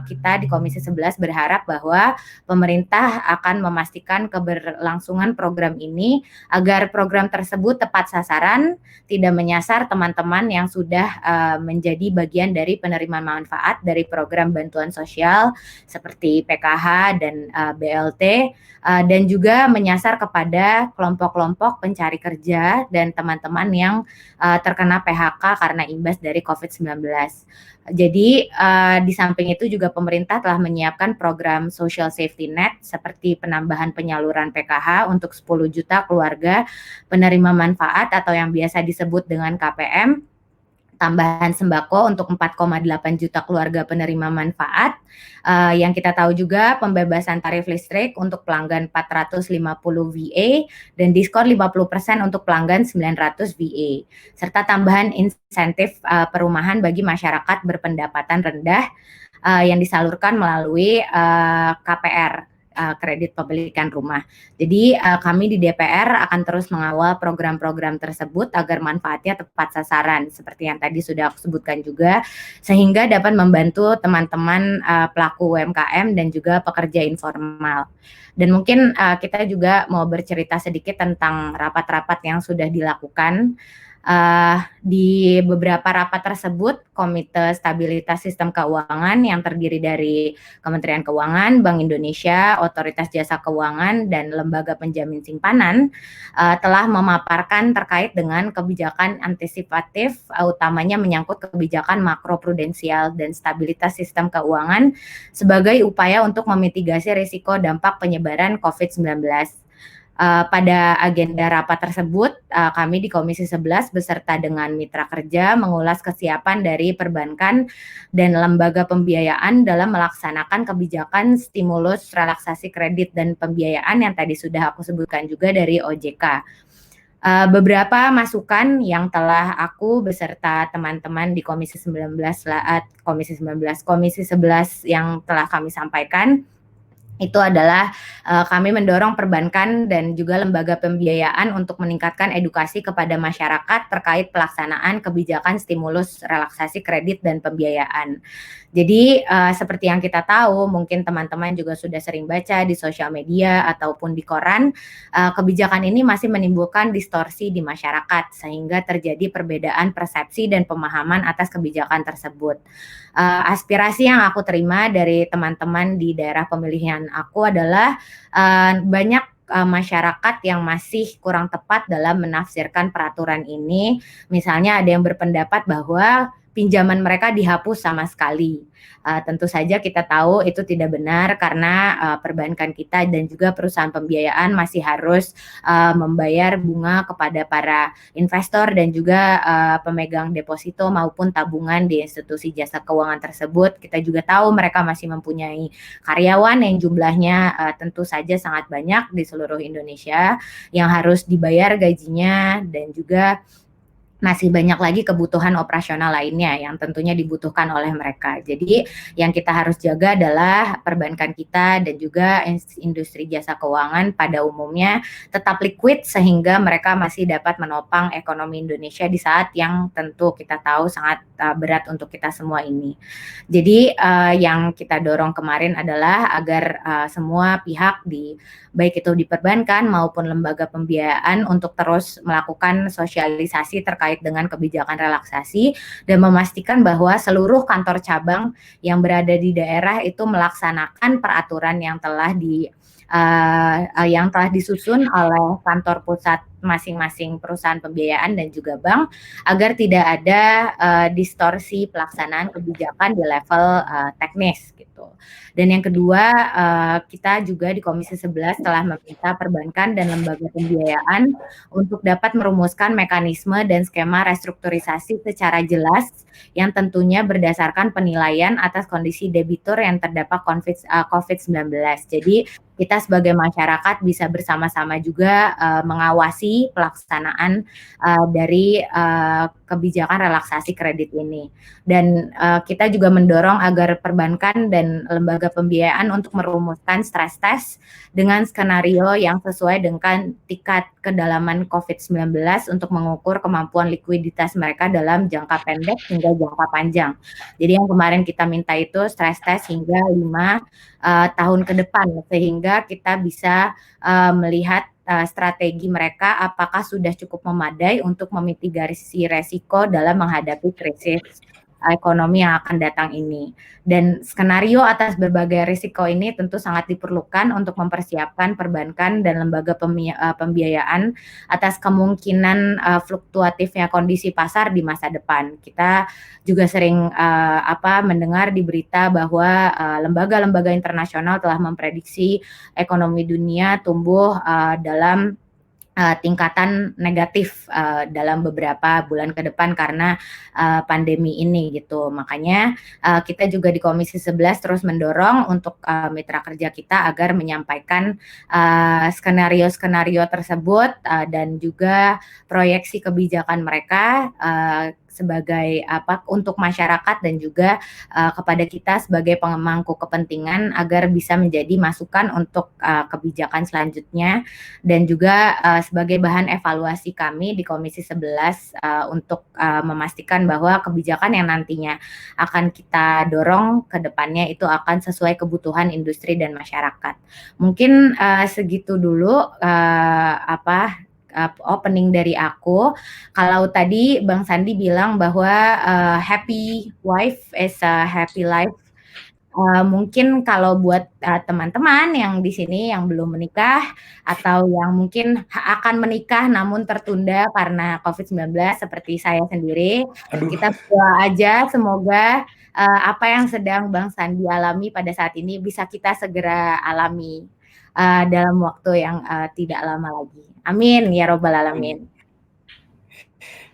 kita di Komisi 11 berharap bahwa pemerintah akan memastikan keberlangsungan program ini agar program tersebut tepat sasaran, tidak menyasar teman-teman yang sudah menjadi bagian dari penerima manfaat dari program bantuan sosial seperti PKH dan BLT, dan juga menyasar kepada kelompok-kelompok pencari kerja dan teman-teman yang terkena PHK karena imbas dari COVID-19. Jadi di samping itu juga pemerintah telah menyiapkan program social safety net seperti penambahan penyaluran PKH untuk 10 juta keluarga penerima manfaat atau yang biasa disebut dengan KPM, tambahan sembako untuk 4,8 juta keluarga penerima manfaat, yang kita tahu juga pembebasan tarif listrik untuk pelanggan 450 VA dan diskon 50% untuk pelanggan 900 VA, serta tambahan insentif perumahan bagi masyarakat berpendapatan rendah yang disalurkan melalui KPR, kredit pemilikan rumah. Jadi kami di DPR akan terus mengawal program-program tersebut agar manfaatnya tepat sasaran seperti yang tadi sudah aku sebutkan juga, sehingga dapat membantu teman-teman pelaku UMKM dan juga pekerja informal. Dan mungkin kita juga mau bercerita sedikit tentang rapat-rapat yang sudah dilakukan. Di beberapa rapat tersebut, Komite Stabilitas Sistem Keuangan yang terdiri dari Kementerian Keuangan, Bank Indonesia, Otoritas Jasa Keuangan, dan Lembaga Penjamin Simpanan telah memaparkan terkait dengan kebijakan antisipatif, utamanya menyangkut kebijakan makroprudensial dan stabilitas sistem keuangan sebagai upaya untuk memitigasi risiko dampak penyebaran COVID-19. Pada agenda rapat tersebut, kami di Komisi 11 beserta dengan mitra kerja mengulas kesiapan dari perbankan dan lembaga pembiayaan dalam melaksanakan kebijakan stimulus relaksasi kredit dan pembiayaan yang tadi sudah aku sebutkan juga dari OJK. Beberapa masukan yang telah aku beserta teman-teman di Komisi 11 yang telah kami sampaikan itu adalah kami mendorong perbankan dan juga lembaga pembiayaan untuk meningkatkan edukasi kepada masyarakat terkait pelaksanaan kebijakan stimulus relaksasi kredit dan pembiayaan. Jadi seperti yang kita tahu, mungkin teman-teman juga sudah sering baca di sosial media ataupun di koran, kebijakan ini masih menimbulkan distorsi di masyarakat sehingga terjadi perbedaan persepsi dan pemahaman atas kebijakan tersebut. Aspirasi yang aku terima dari teman-teman di daerah pemilihan aku adalah banyak masyarakat yang masih kurang tepat dalam menafsirkan peraturan ini. Misalnya ada yang berpendapat bahwa pinjaman mereka dihapus sama sekali. Tentu saja kita tahu itu tidak benar karena perbankan kita dan juga perusahaan pembiayaan masih harus membayar bunga kepada para investor dan juga pemegang deposito maupun tabungan di institusi jasa keuangan tersebut. Kita juga tahu mereka masih mempunyai karyawan yang jumlahnya tentu saja sangat banyak di seluruh Indonesia yang harus dibayar gajinya dan juga masih banyak lagi kebutuhan operasional lainnya yang tentunya dibutuhkan oleh mereka. Jadi yang kita harus jaga adalah perbankan kita dan juga industri jasa keuangan pada umumnya tetap liquid sehingga mereka masih dapat menopang ekonomi Indonesia di saat yang tentu kita tahu sangat berat untuk kita semua ini. Jadi yang kita dorong kemarin adalah agar semua pihak baik itu di perbankan maupun lembaga pembiayaan untuk terus melakukan sosialisasi terkait dengan kebijakan relaksasi dan memastikan bahwa seluruh kantor cabang yang berada di daerah itu melaksanakan peraturan yang telah disusun oleh kantor pusat masing-masing perusahaan pembiayaan dan juga bank agar tidak ada distorsi pelaksanaan kebijakan di level teknis gitu. Dan yang kedua, kita juga di Komisi 11 telah meminta perbankan dan lembaga pembiayaan untuk dapat merumuskan mekanisme dan skema restrukturisasi secara jelas yang tentunya berdasarkan penilaian atas kondisi debitur yang terdampak COVID-19. Jadi kita sebagai masyarakat bisa bersama-sama juga mengawasi pelaksanaan dari kebijakan relaksasi kredit ini. Dan kita juga mendorong agar perbankan dan lembaga pembiayaan untuk merumuskan stress test dengan skenario yang sesuai dengan tingkat kedalaman COVID-19 untuk mengukur kemampuan likuiditas mereka dalam jangka pendek hingga jangka panjang. Jadi yang kemarin kita minta itu stress test hingga 5 tahun ke depan sehingga kita bisa melihat strategi mereka apakah sudah cukup memadai untuk memitigasi resiko dalam menghadapi krisis ekonomi yang akan datang ini. Dan skenario atas berbagai risiko ini tentu sangat diperlukan untuk mempersiapkan perbankan dan lembaga pembiayaan atas kemungkinan fluktuatifnya kondisi pasar di masa depan. Kita juga sering mendengar di berita bahwa lembaga-lembaga internasional telah memprediksi ekonomi dunia tumbuh dalam tingkatan negatif dalam beberapa bulan ke depan karena pandemi ini gitu. Makanya kita juga di Komisi 11 terus mendorong untuk mitra kerja kita agar menyampaikan skenario-skenario tersebut dan juga proyeksi kebijakan mereka sebagai untuk masyarakat dan juga kepada kita sebagai pemangku kepentingan agar bisa menjadi masukan untuk kebijakan selanjutnya dan juga sebagai bahan evaluasi kami di Komisi 11 untuk memastikan bahwa kebijakan yang nantinya akan kita dorong ke depannya itu akan sesuai kebutuhan industri dan masyarakat. Mungkin segitu dulu opening dari aku. Kalau tadi Bang Sandi bilang bahwa happy wife is a happy life. Mungkin kalau buat teman-teman yang di sini yang belum menikah atau yang mungkin akan menikah namun tertunda karena COVID-19 seperti saya sendiri, Aduh, kita berdoa aja semoga apa yang sedang Bang Sandi alami pada saat ini bisa kita segera alami dalam waktu yang tidak lama lagi. Amin ya robbal alamin.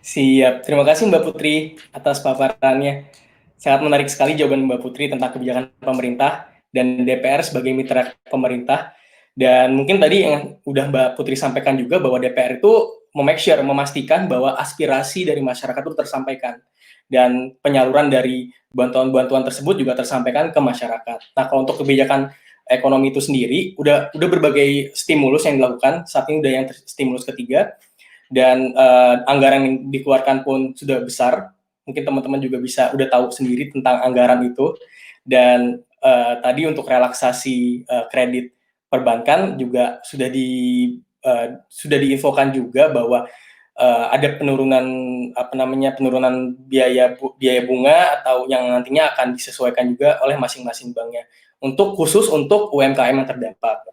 siap. Terima kasih Mbak Putri atas paparannya. Sangat menarik sekali jawaban Mbak Putri tentang kebijakan pemerintah dan DPR sebagai mitra pemerintah. Dan mungkin tadi yang udah Mbak Putri sampaikan juga bahwa DPR itu memastikan bahwa aspirasi dari masyarakat itu tersampaikan. Dan penyaluran dari bantuan-bantuan tersebut juga tersampaikan ke masyarakat. Nah, kalau untuk kebijakan ekonomi itu sendiri, udah berbagai stimulus yang dilakukan. Saat ini udah yang stimulus ketiga. Dan anggaran yang dikeluarkan pun sudah besar. Mungkin teman-teman juga udah tahu sendiri tentang anggaran itu. Dan tadi untuk relaksasi kredit perbankan juga sudah diinfokan juga bahwa ada penurunan penurunan biaya bunga atau yang nantinya akan disesuaikan juga oleh masing-masing banknya khusus untuk UMKM yang terdampak.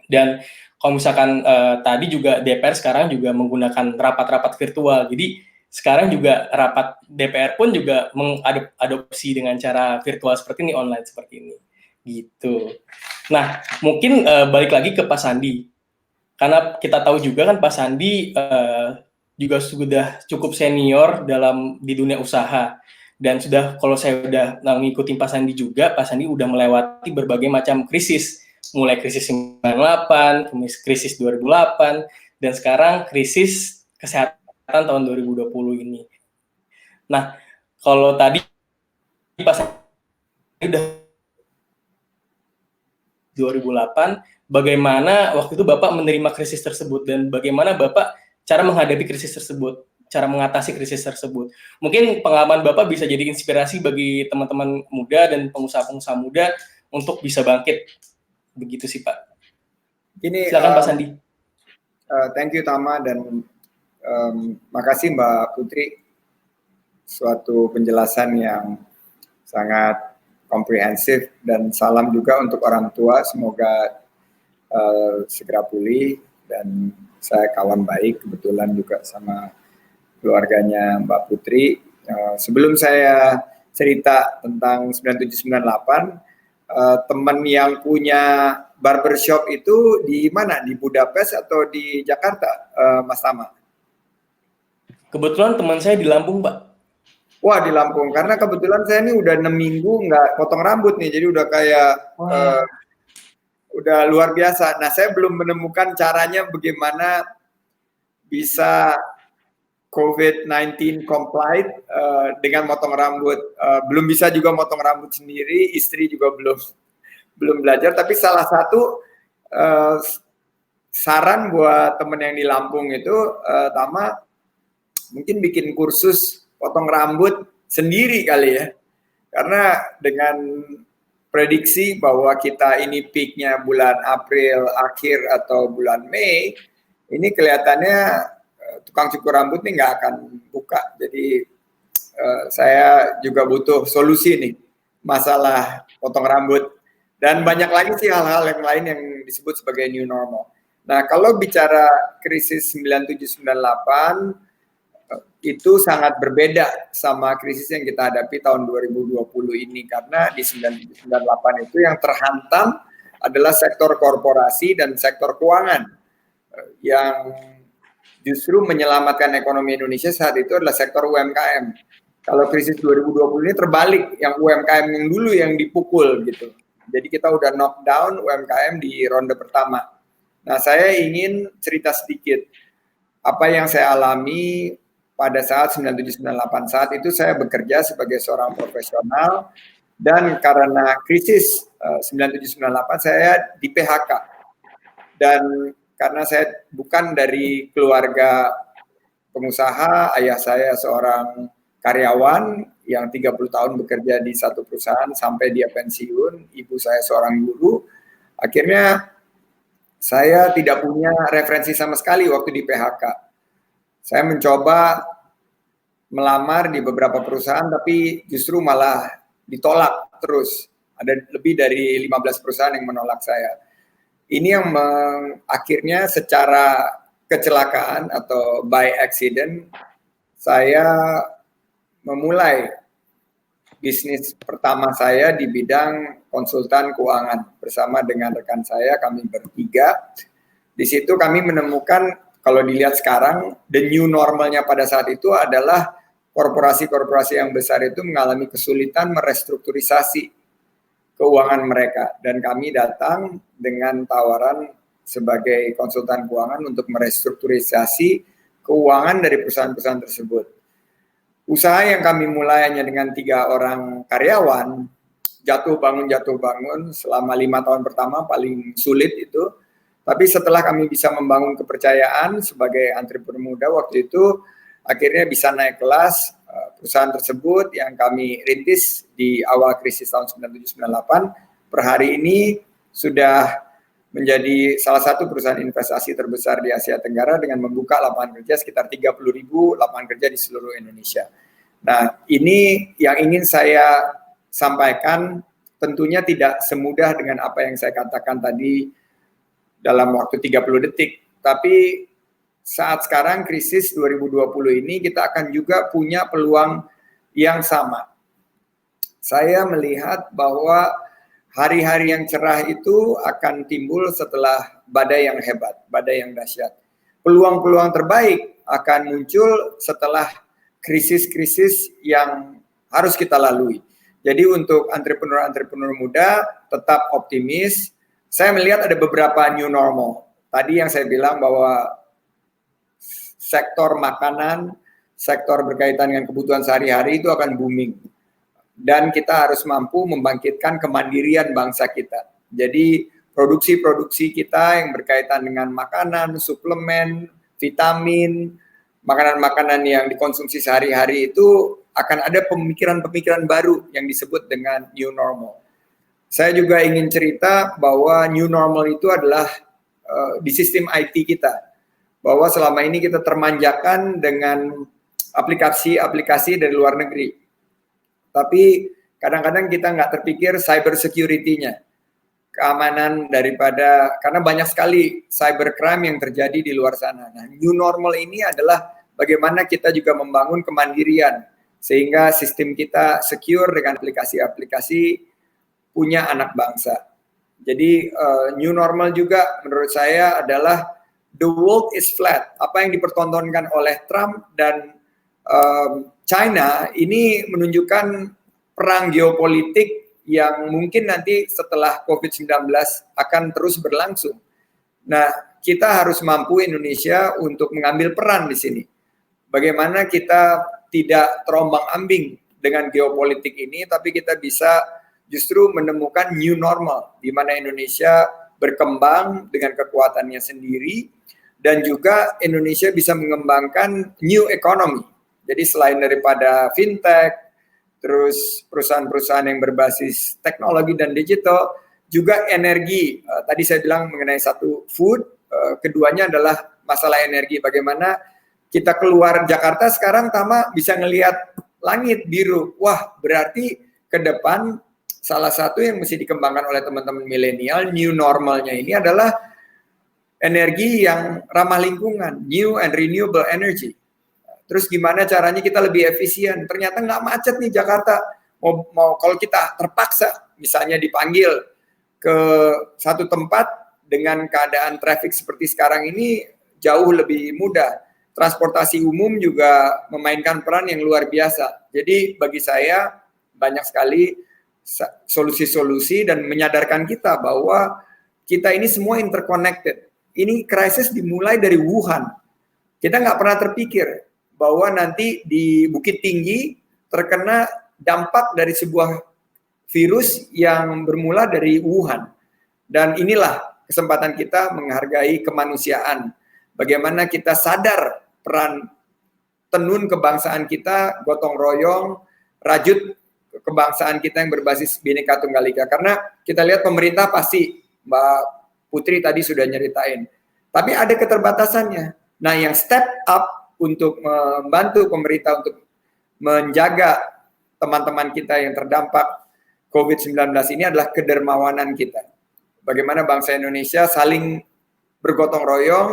Dan kalau misalkan tadi juga DPR sekarang juga menggunakan rapat-rapat virtual. Jadi sekarang juga rapat DPR pun juga mengadopsi dengan cara virtual seperti ini, online seperti ini. Gitu. Nah, mungkin balik lagi ke Pak Sandi. Karena kita tahu juga kan Pak Sandi juga sudah cukup senior di dunia usaha. Dan kalau saya udah ngikutin Pak Sandi juga, Pak Sandi udah melewati berbagai macam krisis. Mulai krisis 98, krisis 2008, dan sekarang krisis kesehatan tahun 2020 ini. Nah, kalau tadi Pak Sandi udah 2008, bagaimana waktu itu Bapak menerima krisis tersebut dan bagaimana Bapak cara menghadapi krisis tersebut, cara mengatasi krisis tersebut. Mungkin pengalaman Bapak bisa jadi inspirasi bagi teman-teman muda dan pengusaha-pengusaha muda untuk bisa bangkit. Begitu sih Pak. Silakan Pak Sandi. Thank you Tama dan makasih Mbak Putri. Suatu penjelasan yang sangat komprehensif dan salam juga untuk orang tua. Semoga segera pulih dan saya kawan baik kebetulan juga sama keluarganya Mbak Putri. Sebelum saya cerita tentang 9798, teman yang punya barbershop itu di mana? Di Budapest atau di Jakarta, Mas Tama? Kebetulan teman saya di Lampung, Pak. Wah, di Lampung. Karena kebetulan saya ini udah 6 minggu nggak potong rambut nih, jadi udah kayak udah luar biasa. Nah, saya belum menemukan caranya bagaimana bisa COVID-19 compliant dengan motong rambut. Belum bisa juga motong rambut sendiri, istri juga belum belajar. Tapi salah satu saran buat temen yang di Lampung itu, Tama, mungkin bikin kursus potong rambut sendiri kali ya. Karena dengan prediksi bahwa kita ini peaknya bulan April akhir atau bulan Mei, ini kelihatannya tukang cukur rambut nih nggak akan buka. Jadi saya juga butuh solusi nih masalah potong rambut. Dan banyak lagi sih hal-hal yang lain yang disebut sebagai new normal. Nah, kalau bicara krisis 9798 itu sangat berbeda sama krisis yang kita hadapi tahun 2020 ini. Karena di 9798 itu yang terhantam adalah sektor korporasi dan sektor keuangan. Yang justru menyelamatkan ekonomi Indonesia saat itu adalah sektor UMKM. Kalau krisis 2020 ini terbalik, yang UMKM yang dulu yang dipukul gitu. Jadi kita udah knockdown UMKM di ronde pertama. Nah, saya ingin cerita sedikit apa yang saya alami pada saat 9798. Saat itu saya bekerja sebagai seorang profesional dan karena krisis 9798 saya di PHK. Dan karena saya bukan dari keluarga pengusaha, ayah saya seorang karyawan yang 30 tahun bekerja di satu perusahaan sampai dia pensiun, ibu saya seorang guru. Akhirnya Saya tidak punya referensi sama sekali waktu di PHK. Saya mencoba melamar di beberapa perusahaan, tapi justru malah ditolak terus. Ada lebih dari 15 perusahaan yang menolak saya. Ini yang akhirnya secara kecelakaan atau by accident, saya memulai bisnis pertama saya di bidang konsultan keuangan bersama dengan rekan saya, kami bertiga. Di situ kami menemukan, kalau dilihat sekarang, the new normalnya pada saat itu adalah korporasi-korporasi yang besar itu mengalami kesulitan merestrukturisasi keuangan mereka. Dan kami datang dengan tawaran sebagai konsultan keuangan untuk merestrukturisasi keuangan dari perusahaan-perusahaan tersebut. Usaha yang kami mulai hanya dengan 3 orang karyawan, jatuh bangun selama 5 tahun pertama paling sulit itu. Tapi setelah kami bisa membangun kepercayaan sebagai entrepreneur muda waktu itu, akhirnya bisa naik kelas perusahaan tersebut yang kami rintis di awal krisis tahun 97-98. Per hari ini sudah menjadi salah satu perusahaan investasi terbesar di Asia Tenggara dengan membuka lapangan kerja sekitar 30.000 lapangan kerja di seluruh Indonesia. Nah, ini yang ingin saya sampaikan, tentunya tidak semudah dengan apa yang saya katakan tadi dalam waktu 30 detik. Tapi saat sekarang krisis 2020 ini kita akan juga punya peluang yang sama. Saya melihat bahwa hari-hari yang cerah itu akan timbul setelah badai yang hebat, badai yang dahsyat. Peluang-peluang terbaik akan muncul setelah krisis-krisis yang harus kita lalui. Jadi untuk entrepreneur-entrepreneur muda tetap optimis. Saya melihat ada beberapa new normal. Tadi yang saya bilang bahwa sektor makanan, sektor berkaitan dengan kebutuhan sehari-hari itu akan booming. Dan kita harus mampu membangkitkan kemandirian bangsa kita. Jadi produksi-produksi kita yang berkaitan dengan makanan, suplemen, vitamin, makanan-makanan yang dikonsumsi sehari-hari itu akan ada pemikiran-pemikiran baru yang disebut dengan new normal. Saya juga ingin cerita bahwa new normal itu adalah di sistem IT kita. Bahwa selama ini kita termanjakan dengan aplikasi-aplikasi dari luar negeri. Tapi kadang-kadang kita nggak terpikir cyber security-nya, keamanan daripada, karena banyak sekali cybercrime yang terjadi di luar sana. Nah, new normal ini adalah bagaimana kita juga membangun kemandirian, sehingga sistem kita secure dengan aplikasi-aplikasi punya anak bangsa. Jadi new normal juga menurut saya adalah the world is flat. Apa yang dipertontonkan oleh Trump dan China ini menunjukkan perang geopolitik yang mungkin nanti setelah COVID-19 akan terus berlangsung. Nah, kita harus mampu Indonesia untuk mengambil peran di sini. Bagaimana kita tidak terombang-ambing dengan geopolitik ini, tapi kita bisa justru menemukan new normal, di mana Indonesia berkembang dengan kekuatannya sendiri, dan juga Indonesia bisa mengembangkan new economy. Jadi selain daripada fintech, terus perusahaan-perusahaan yang berbasis teknologi dan digital, juga energi. Tadi saya bilang mengenai satu food, keduanya adalah masalah energi. Bagaimana kita keluar Jakarta sekarang, Tama bisa ngelihat langit biru. Wah, berarti ke depan salah satu yang mesti dikembangkan oleh teman-teman milenial, new normalnya ini adalah energi yang ramah lingkungan, new and renewable energy. Terus gimana caranya kita lebih efisien? Ternyata nggak macet nih Jakarta. Mau kalau kita terpaksa misalnya dipanggil ke satu tempat dengan keadaan traffic seperti sekarang ini jauh lebih mudah. Transportasi umum juga memainkan peran yang luar biasa. Jadi bagi saya banyak sekali solusi-solusi dan menyadarkan kita bahwa kita ini semua interconnected. Ini krisis dimulai dari Wuhan. Kita nggak pernah terpikir bahwa nanti di Bukit Tinggi terkena dampak dari sebuah virus yang bermula dari Wuhan. Dan inilah kesempatan kita menghargai kemanusiaan. Bagaimana kita sadar peran tenun kebangsaan kita, gotong royong, rajut kebangsaan kita yang berbasis Bhinneka Tunggal Ika. Karena kita lihat pemerintah pasti Putri tadi sudah nyeritain. Tapi ada keterbatasannya. Nah, yang step up untuk membantu pemerintah untuk menjaga teman-teman kita yang terdampak COVID-19 ini adalah kedermawanan kita. Bagaimana bangsa Indonesia saling bergotong royong,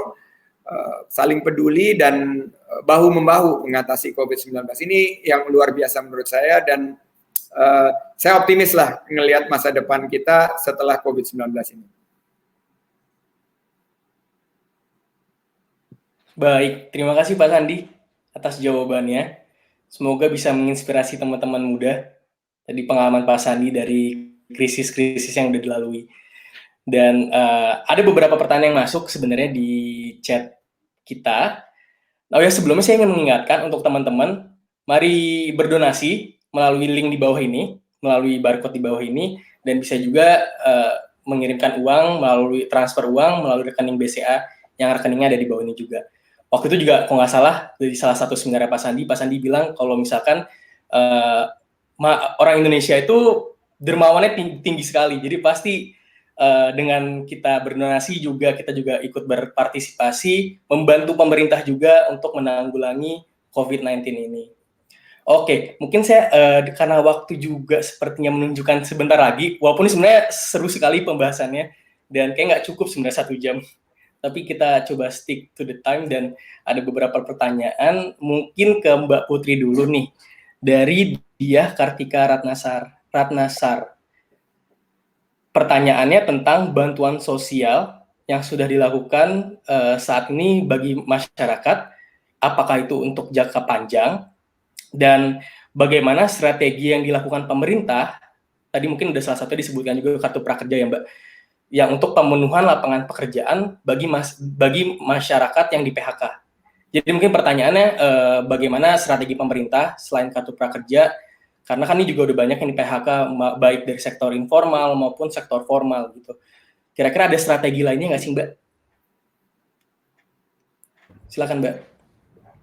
saling peduli dan bahu-membahu mengatasi COVID-19 ini yang luar biasa menurut saya, dan saya optimis lah ngelihat masa depan kita setelah COVID-19 ini. Baik, terima kasih Pak Sandi atas jawabannya. Semoga bisa menginspirasi teman-teman muda. Tadi pengalaman Pak Sandi dari krisis-krisis yang udah dilalui. Dan ada beberapa pertanyaan yang masuk sebenarnya di chat kita. Oh ya, sebelumnya saya ingin mengingatkan untuk teman-teman, mari berdonasi melalui link di bawah ini, melalui barcode di bawah ini, dan bisa juga mengirimkan uang melalui transfer uang melalui rekening BCA yang rekeningnya ada di bawah ini juga. Waktu itu juga, kalau nggak salah, dari salah satu seminarnya Pak Sandi bilang kalau misalkan orang Indonesia itu dermawannya tinggi sekali, jadi pasti dengan kita berdonasi juga, kita juga ikut berpartisipasi, membantu pemerintah juga untuk menanggulangi COVID-19 ini. Oke, mungkin saya karena waktu juga sepertinya menunjukkan sebentar lagi, walaupun ini sebenarnya seru sekali pembahasannya, dan kayak nggak cukup sebenarnya 1 jam. Tapi kita coba stick to the time, dan ada beberapa pertanyaan. Mungkin ke Mbak Putri dulu nih. Dari Diah Kartika Ratnasar. Pertanyaannya tentang bantuan sosial yang sudah dilakukan saat ini bagi masyarakat. Apakah itu untuk jangka panjang? Dan bagaimana strategi yang dilakukan pemerintah? Tadi mungkin udah salah satu disebutkan juga kartu prakerja ya Mbak, yang untuk pemenuhan lapangan pekerjaan bagi masyarakat yang di PHK. Jadi mungkin pertanyaannya bagaimana strategi pemerintah selain kartu prakerja, karena kan ini juga udah banyak yang di PHK baik dari sektor informal maupun sektor formal gitu. Kira-kira ada strategi lainnya nggak sih Mbak? Silakan Mbak.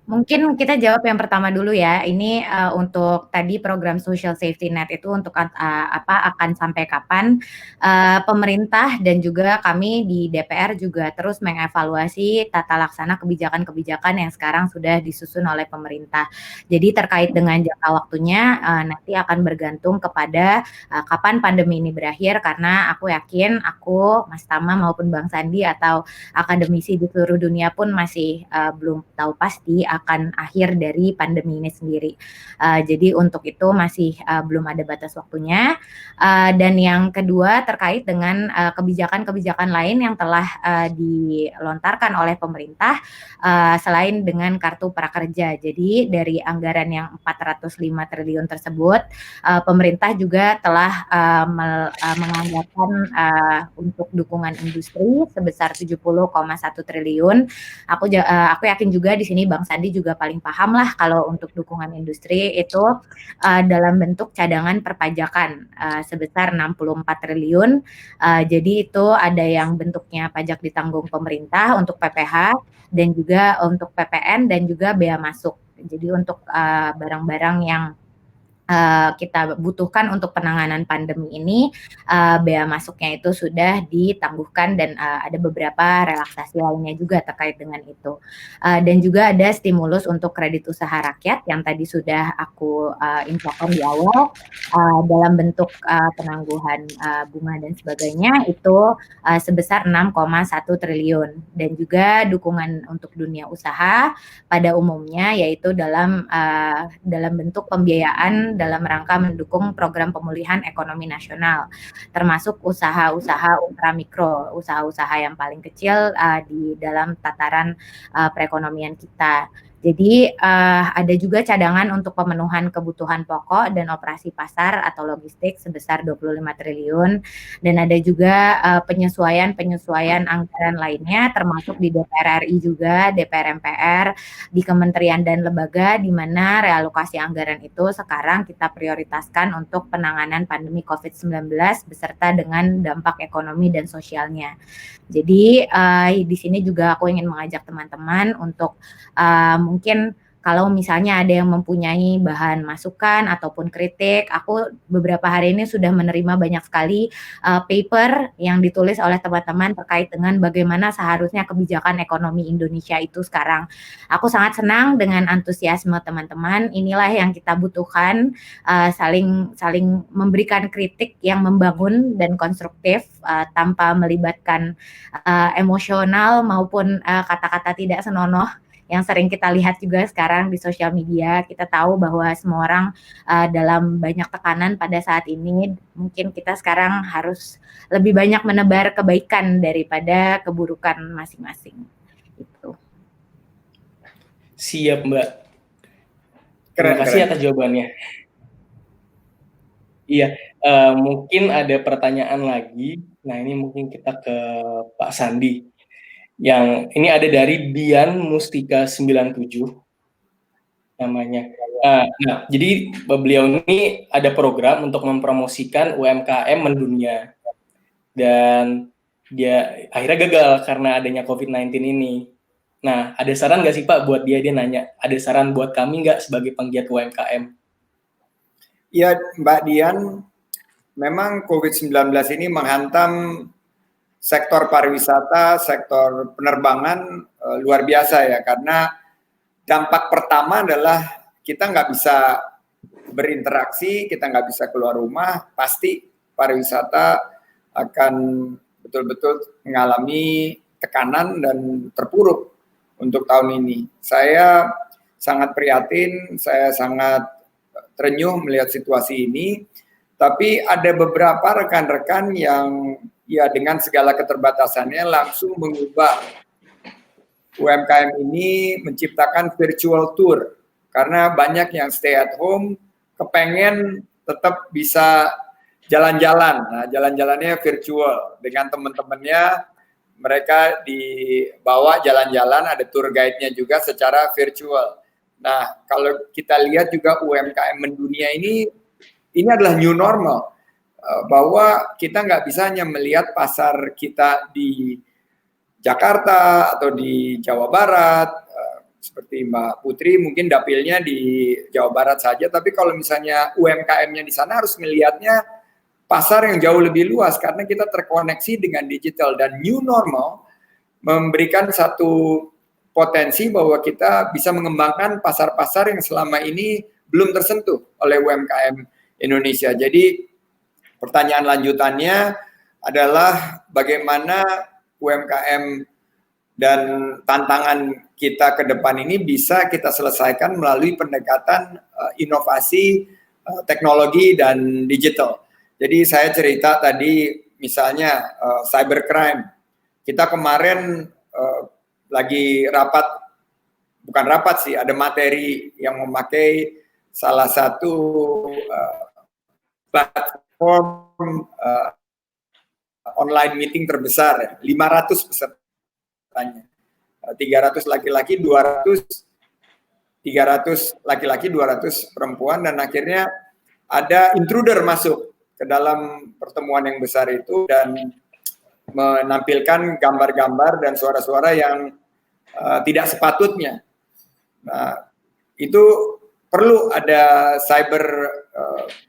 Mungkin kita jawab yang pertama dulu ya. Ini untuk tadi program Social Safety Net itu untuk akan sampai kapan? Pemerintah dan juga kami di DPR juga terus mengevaluasi tata laksana kebijakan-kebijakan yang sekarang sudah disusun oleh pemerintah. Jadi terkait dengan jangka waktunya nanti akan bergantung kepada kapan pandemi ini berakhir, karena aku yakin Mas Tama maupun Bang Sandi atau akademisi di seluruh dunia pun masih belum tahu pasti akan akhir dari pandemi ini sendiri. Jadi untuk itu masih belum ada batas waktunya. Dan yang kedua terkait dengan kebijakan-kebijakan lain yang telah dilontarkan oleh pemerintah selain dengan kartu prakerja. Jadi dari anggaran yang 405 triliun tersebut, pemerintah juga telah menganggarkan untuk dukungan industri sebesar 70,1 triliun. Aku yakin juga di sini Bang Sandi juga paling paham lah kalau untuk dukungan industri itu dalam bentuk cadangan perpajakan sebesar 64 triliun. Jadi itu ada yang bentuknya pajak ditanggung pemerintah untuk PPH dan juga untuk PPN dan juga bea masuk. Jadi untuk barang-barang yang kita butuhkan untuk penanganan pandemi ini, bea masuknya itu sudah ditangguhkan dan ada beberapa relaksasi lainnya juga terkait dengan itu. Dan juga ada stimulus untuk kredit usaha rakyat yang tadi sudah aku infokan di awal dalam bentuk penangguhan bunga dan sebagainya itu sebesar 6,1 triliun, dan juga dukungan untuk dunia usaha pada umumnya yaitu dalam bentuk pembiayaan dalam rangka mendukung program pemulihan ekonomi nasional, termasuk usaha-usaha ultramikro, usaha-usaha yang paling kecil di dalam tataran perekonomian kita. Jadi ada juga cadangan untuk pemenuhan kebutuhan pokok dan operasi pasar atau logistik sebesar 25 triliun, dan ada juga penyesuaian anggaran lainnya termasuk di DPR RI juga, DPR MPR, di kementerian dan lembaga, di mana realokasi anggaran itu sekarang kita prioritaskan untuk penanganan pandemi COVID-19 beserta dengan dampak ekonomi dan sosialnya. Jadi di sini juga aku ingin mengajak teman-teman untuk mungkin kalau misalnya ada yang mempunyai bahan masukan ataupun kritik, aku beberapa hari ini sudah menerima banyak sekali paper yang ditulis oleh teman-teman terkait dengan bagaimana seharusnya kebijakan ekonomi Indonesia itu sekarang. Aku sangat senang dengan antusiasme teman-teman. Inilah yang kita butuhkan, saling memberikan kritik yang membangun dan konstruktif tanpa melibatkan emosional maupun kata-kata tidak senonoh yang sering kita lihat juga sekarang di sosial media. Kita tahu bahwa semua orang dalam banyak tekanan pada saat ini. Mungkin kita sekarang harus lebih banyak menebar kebaikan daripada keburukan masing-masing. Itu. Siap, Mbak. Keren, Terima kasih keren. atas jawabannya. Iya, mungkin ada pertanyaan lagi. Nah, ini mungkin kita ke Pak Sandi. Yang ini ada dari Dian Mustika 97 namanya. Nah, jadi beliau ini ada program untuk mempromosikan UMKM mendunia. Dan dia akhirnya gagal karena adanya COVID-19 ini. Nah, ada saran nggak sih Pak buat dia? Dia nanya, ada saran buat kami nggak sebagai penggiat UMKM? Ya, Mbak Dian, memang COVID-19 ini menghantam sektor pariwisata, sektor penerbangan luar biasa ya, karena dampak pertama adalah kita nggak bisa berinteraksi, kita nggak bisa keluar rumah, pasti pariwisata akan betul-betul mengalami tekanan dan terpuruk untuk tahun ini. Saya sangat prihatin, saya sangat terenyuh melihat situasi ini, tapi ada beberapa rekan-rekan yang ya dengan segala keterbatasannya langsung mengubah UMKM ini menciptakan virtual tour karena banyak yang stay at home kepengen tetap bisa jalan-jalan. Nah, jalan-jalannya virtual dengan teman-temannya, mereka dibawa jalan-jalan, ada tour guide-nya juga secara virtual. Nah, kalau kita lihat juga UMKM mendunia ini adalah new normal. Bahwa kita nggak bisa hanya melihat pasar kita di Jakarta atau di Jawa Barat, seperti Mbak Putri mungkin dapilnya di Jawa Barat saja, tapi kalau misalnya UMKM-nya di sana harus melihatnya pasar yang jauh lebih luas karena kita terkoneksi dengan digital, dan new normal memberikan satu potensi bahwa kita bisa mengembangkan pasar-pasar yang selama ini belum tersentuh oleh UMKM Indonesia. Jadi pertanyaan lanjutannya adalah bagaimana UMKM dan tantangan kita ke depan ini bisa kita selesaikan melalui pendekatan inovasi, teknologi, dan digital. Jadi saya cerita tadi misalnya cybercrime. Kita kemarin lagi bukan rapat sih, ada materi yang memakai salah satu platform online meeting terbesar, 500 pesertanya, 300 laki-laki, 300 laki-laki, 200 perempuan, dan akhirnya ada intruder masuk ke dalam pertemuan yang besar itu dan menampilkan gambar-gambar dan suara-suara yang tidak sepatutnya. Nah, itu perlu ada cyber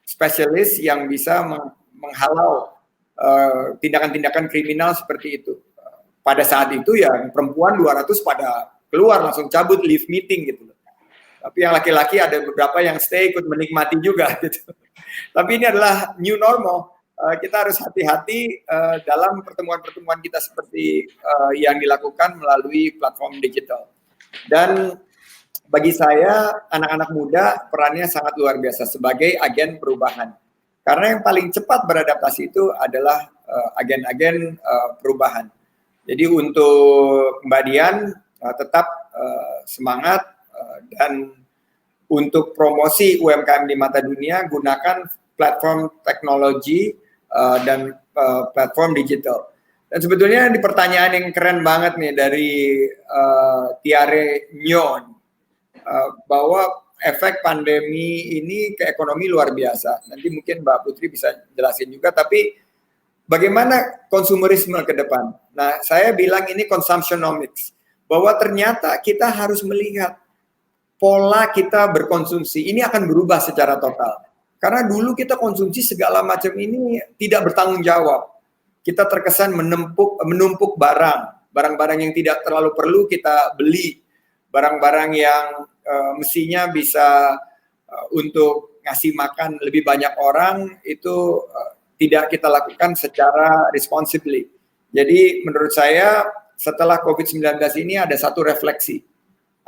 specialist yang bisa menghalau tindakan-tindakan kriminal seperti itu. Pada saat itu ya perempuan 200 pada keluar langsung cabut leave meeting gitu. Tapi yang laki-laki ada beberapa yang stay ikut menikmati juga gitu. Tapi ini adalah new normal. Kita harus hati-hati dalam pertemuan-pertemuan kita seperti yang dilakukan melalui platform digital. Dan bagi saya, anak-anak muda perannya sangat luar biasa sebagai agen perubahan. Karena yang paling cepat beradaptasi itu adalah agen-agen perubahan. Jadi untuk Mbak Dian, tetap semangat dan untuk promosi UMKM di mata dunia, gunakan platform teknologi dan platform digital. Dan sebetulnya di pertanyaan yang keren banget nih dari Tiare Nyon, bahwa efek pandemi ini ke ekonomi luar biasa. Nanti mungkin Mbak Putri bisa jelasin juga, tapi bagaimana konsumerisme ke depan? Nah, saya bilang ini consumptionomics, bahwa ternyata kita harus melihat pola kita berkonsumsi ini akan berubah secara total. Karena dulu kita konsumsi segala macam ini tidak bertanggung jawab. Kita terkesan menumpuk barang-barang yang tidak terlalu perlu kita beli, barang-barang yang mestinya bisa untuk ngasih makan lebih banyak orang itu tidak kita lakukan secara responsibly. Jadi menurut saya setelah COVID-19 ini ada satu refleksi.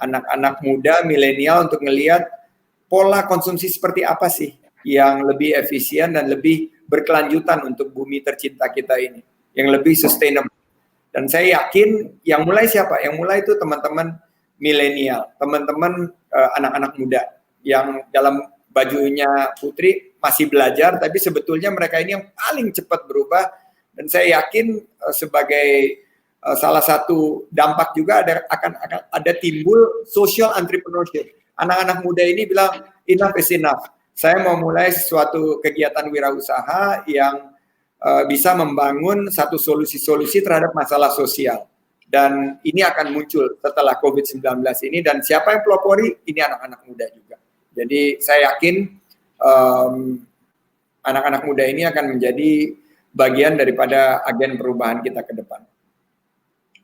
Anak-anak muda, milenial untuk melihat pola konsumsi seperti apa sih yang lebih efisien dan lebih berkelanjutan untuk bumi tercinta kita ini, yang lebih sustainable. Dan saya yakin yang mulai siapa? Yang mulai itu teman-teman milenial, teman-teman anak-anak muda yang dalam bajunya Putri masih belajar, tapi sebetulnya mereka ini yang paling cepat berubah. Dan saya yakin sebagai salah satu dampak juga akan ada timbul social entrepreneurship. Anak-anak muda ini bilang enough is enough. Saya mau mulai suatu kegiatan wirausaha yang bisa membangun satu solusi-solusi terhadap masalah sosial. Dan ini akan muncul setelah COVID-19 ini. Dan siapa yang pelopori? Ini anak-anak muda juga. Jadi saya yakin anak-anak muda ini akan menjadi bagian daripada agen perubahan kita ke depan.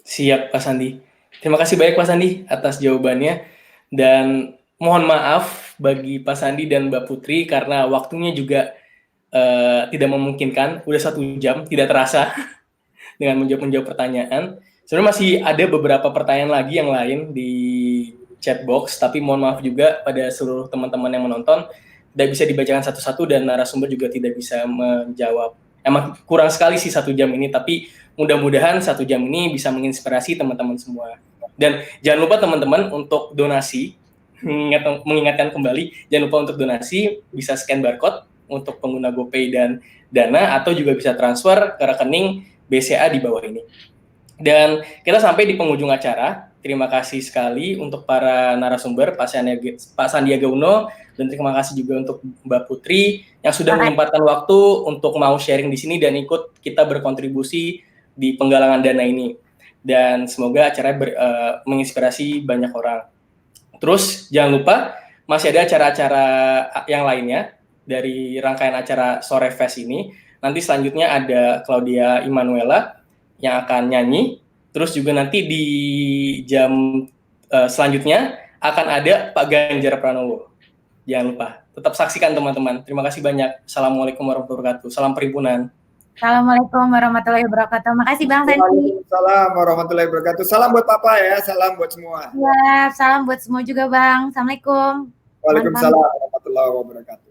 Siap, Pak Sandi. Terima kasih banyak Pak Sandi atas jawabannya. Dan mohon maaf bagi Pak Sandi dan Mbak Putri karena waktunya juga tidak memungkinkan. Udah 1 jam, tidak terasa dengan menjawab pertanyaan. Sebenarnya masih ada beberapa pertanyaan lagi yang lain di chat box, tapi mohon maaf juga pada seluruh teman-teman yang menonton. Tidak bisa dibacakan satu-satu dan narasumber juga tidak bisa menjawab. Emang kurang sekali sih 1 jam ini, tapi mudah-mudahan 1 jam ini bisa menginspirasi teman-teman semua. Dan jangan lupa teman-teman untuk donasi, mengingatkan kembali, jangan lupa untuk donasi, bisa scan barcode untuk pengguna GoPay dan Dana, atau juga bisa transfer ke rekening BCA di bawah ini. Dan kita sampai di penghujung acara. Terima kasih sekali untuk para narasumber, Pak Sandiaga Uno, dan terima kasih juga untuk Mbak Putri yang sudah menyempatkan waktu untuk mau sharing di sini dan ikut kita berkontribusi di penggalangan dana ini. Dan semoga acaranya menginspirasi banyak orang. Terus jangan lupa masih ada acara-acara yang lainnya dari rangkaian acara Sore Fest ini. Nanti selanjutnya ada Claudia Immanuela yang akan nyanyi. Terus juga nanti di jam selanjutnya akan ada Pak Ganjar Pranowo. Jangan lupa, tetap saksikan teman-teman. Terima kasih banyak. Assalamualaikum warahmatullahi wabarakatuh. Salam perhimpunan. Assalamualaikum warahmatullahi wabarakatuh. Makasih Bang Sandi. Waalaikumsalam warahmatullahi wabarakatuh. Salam buat Papa ya, salam buat semua. Ya, salam buat semua juga Bang. Assalamualaikum. Waalaikumsalam warahmatullahi wabarakatuh.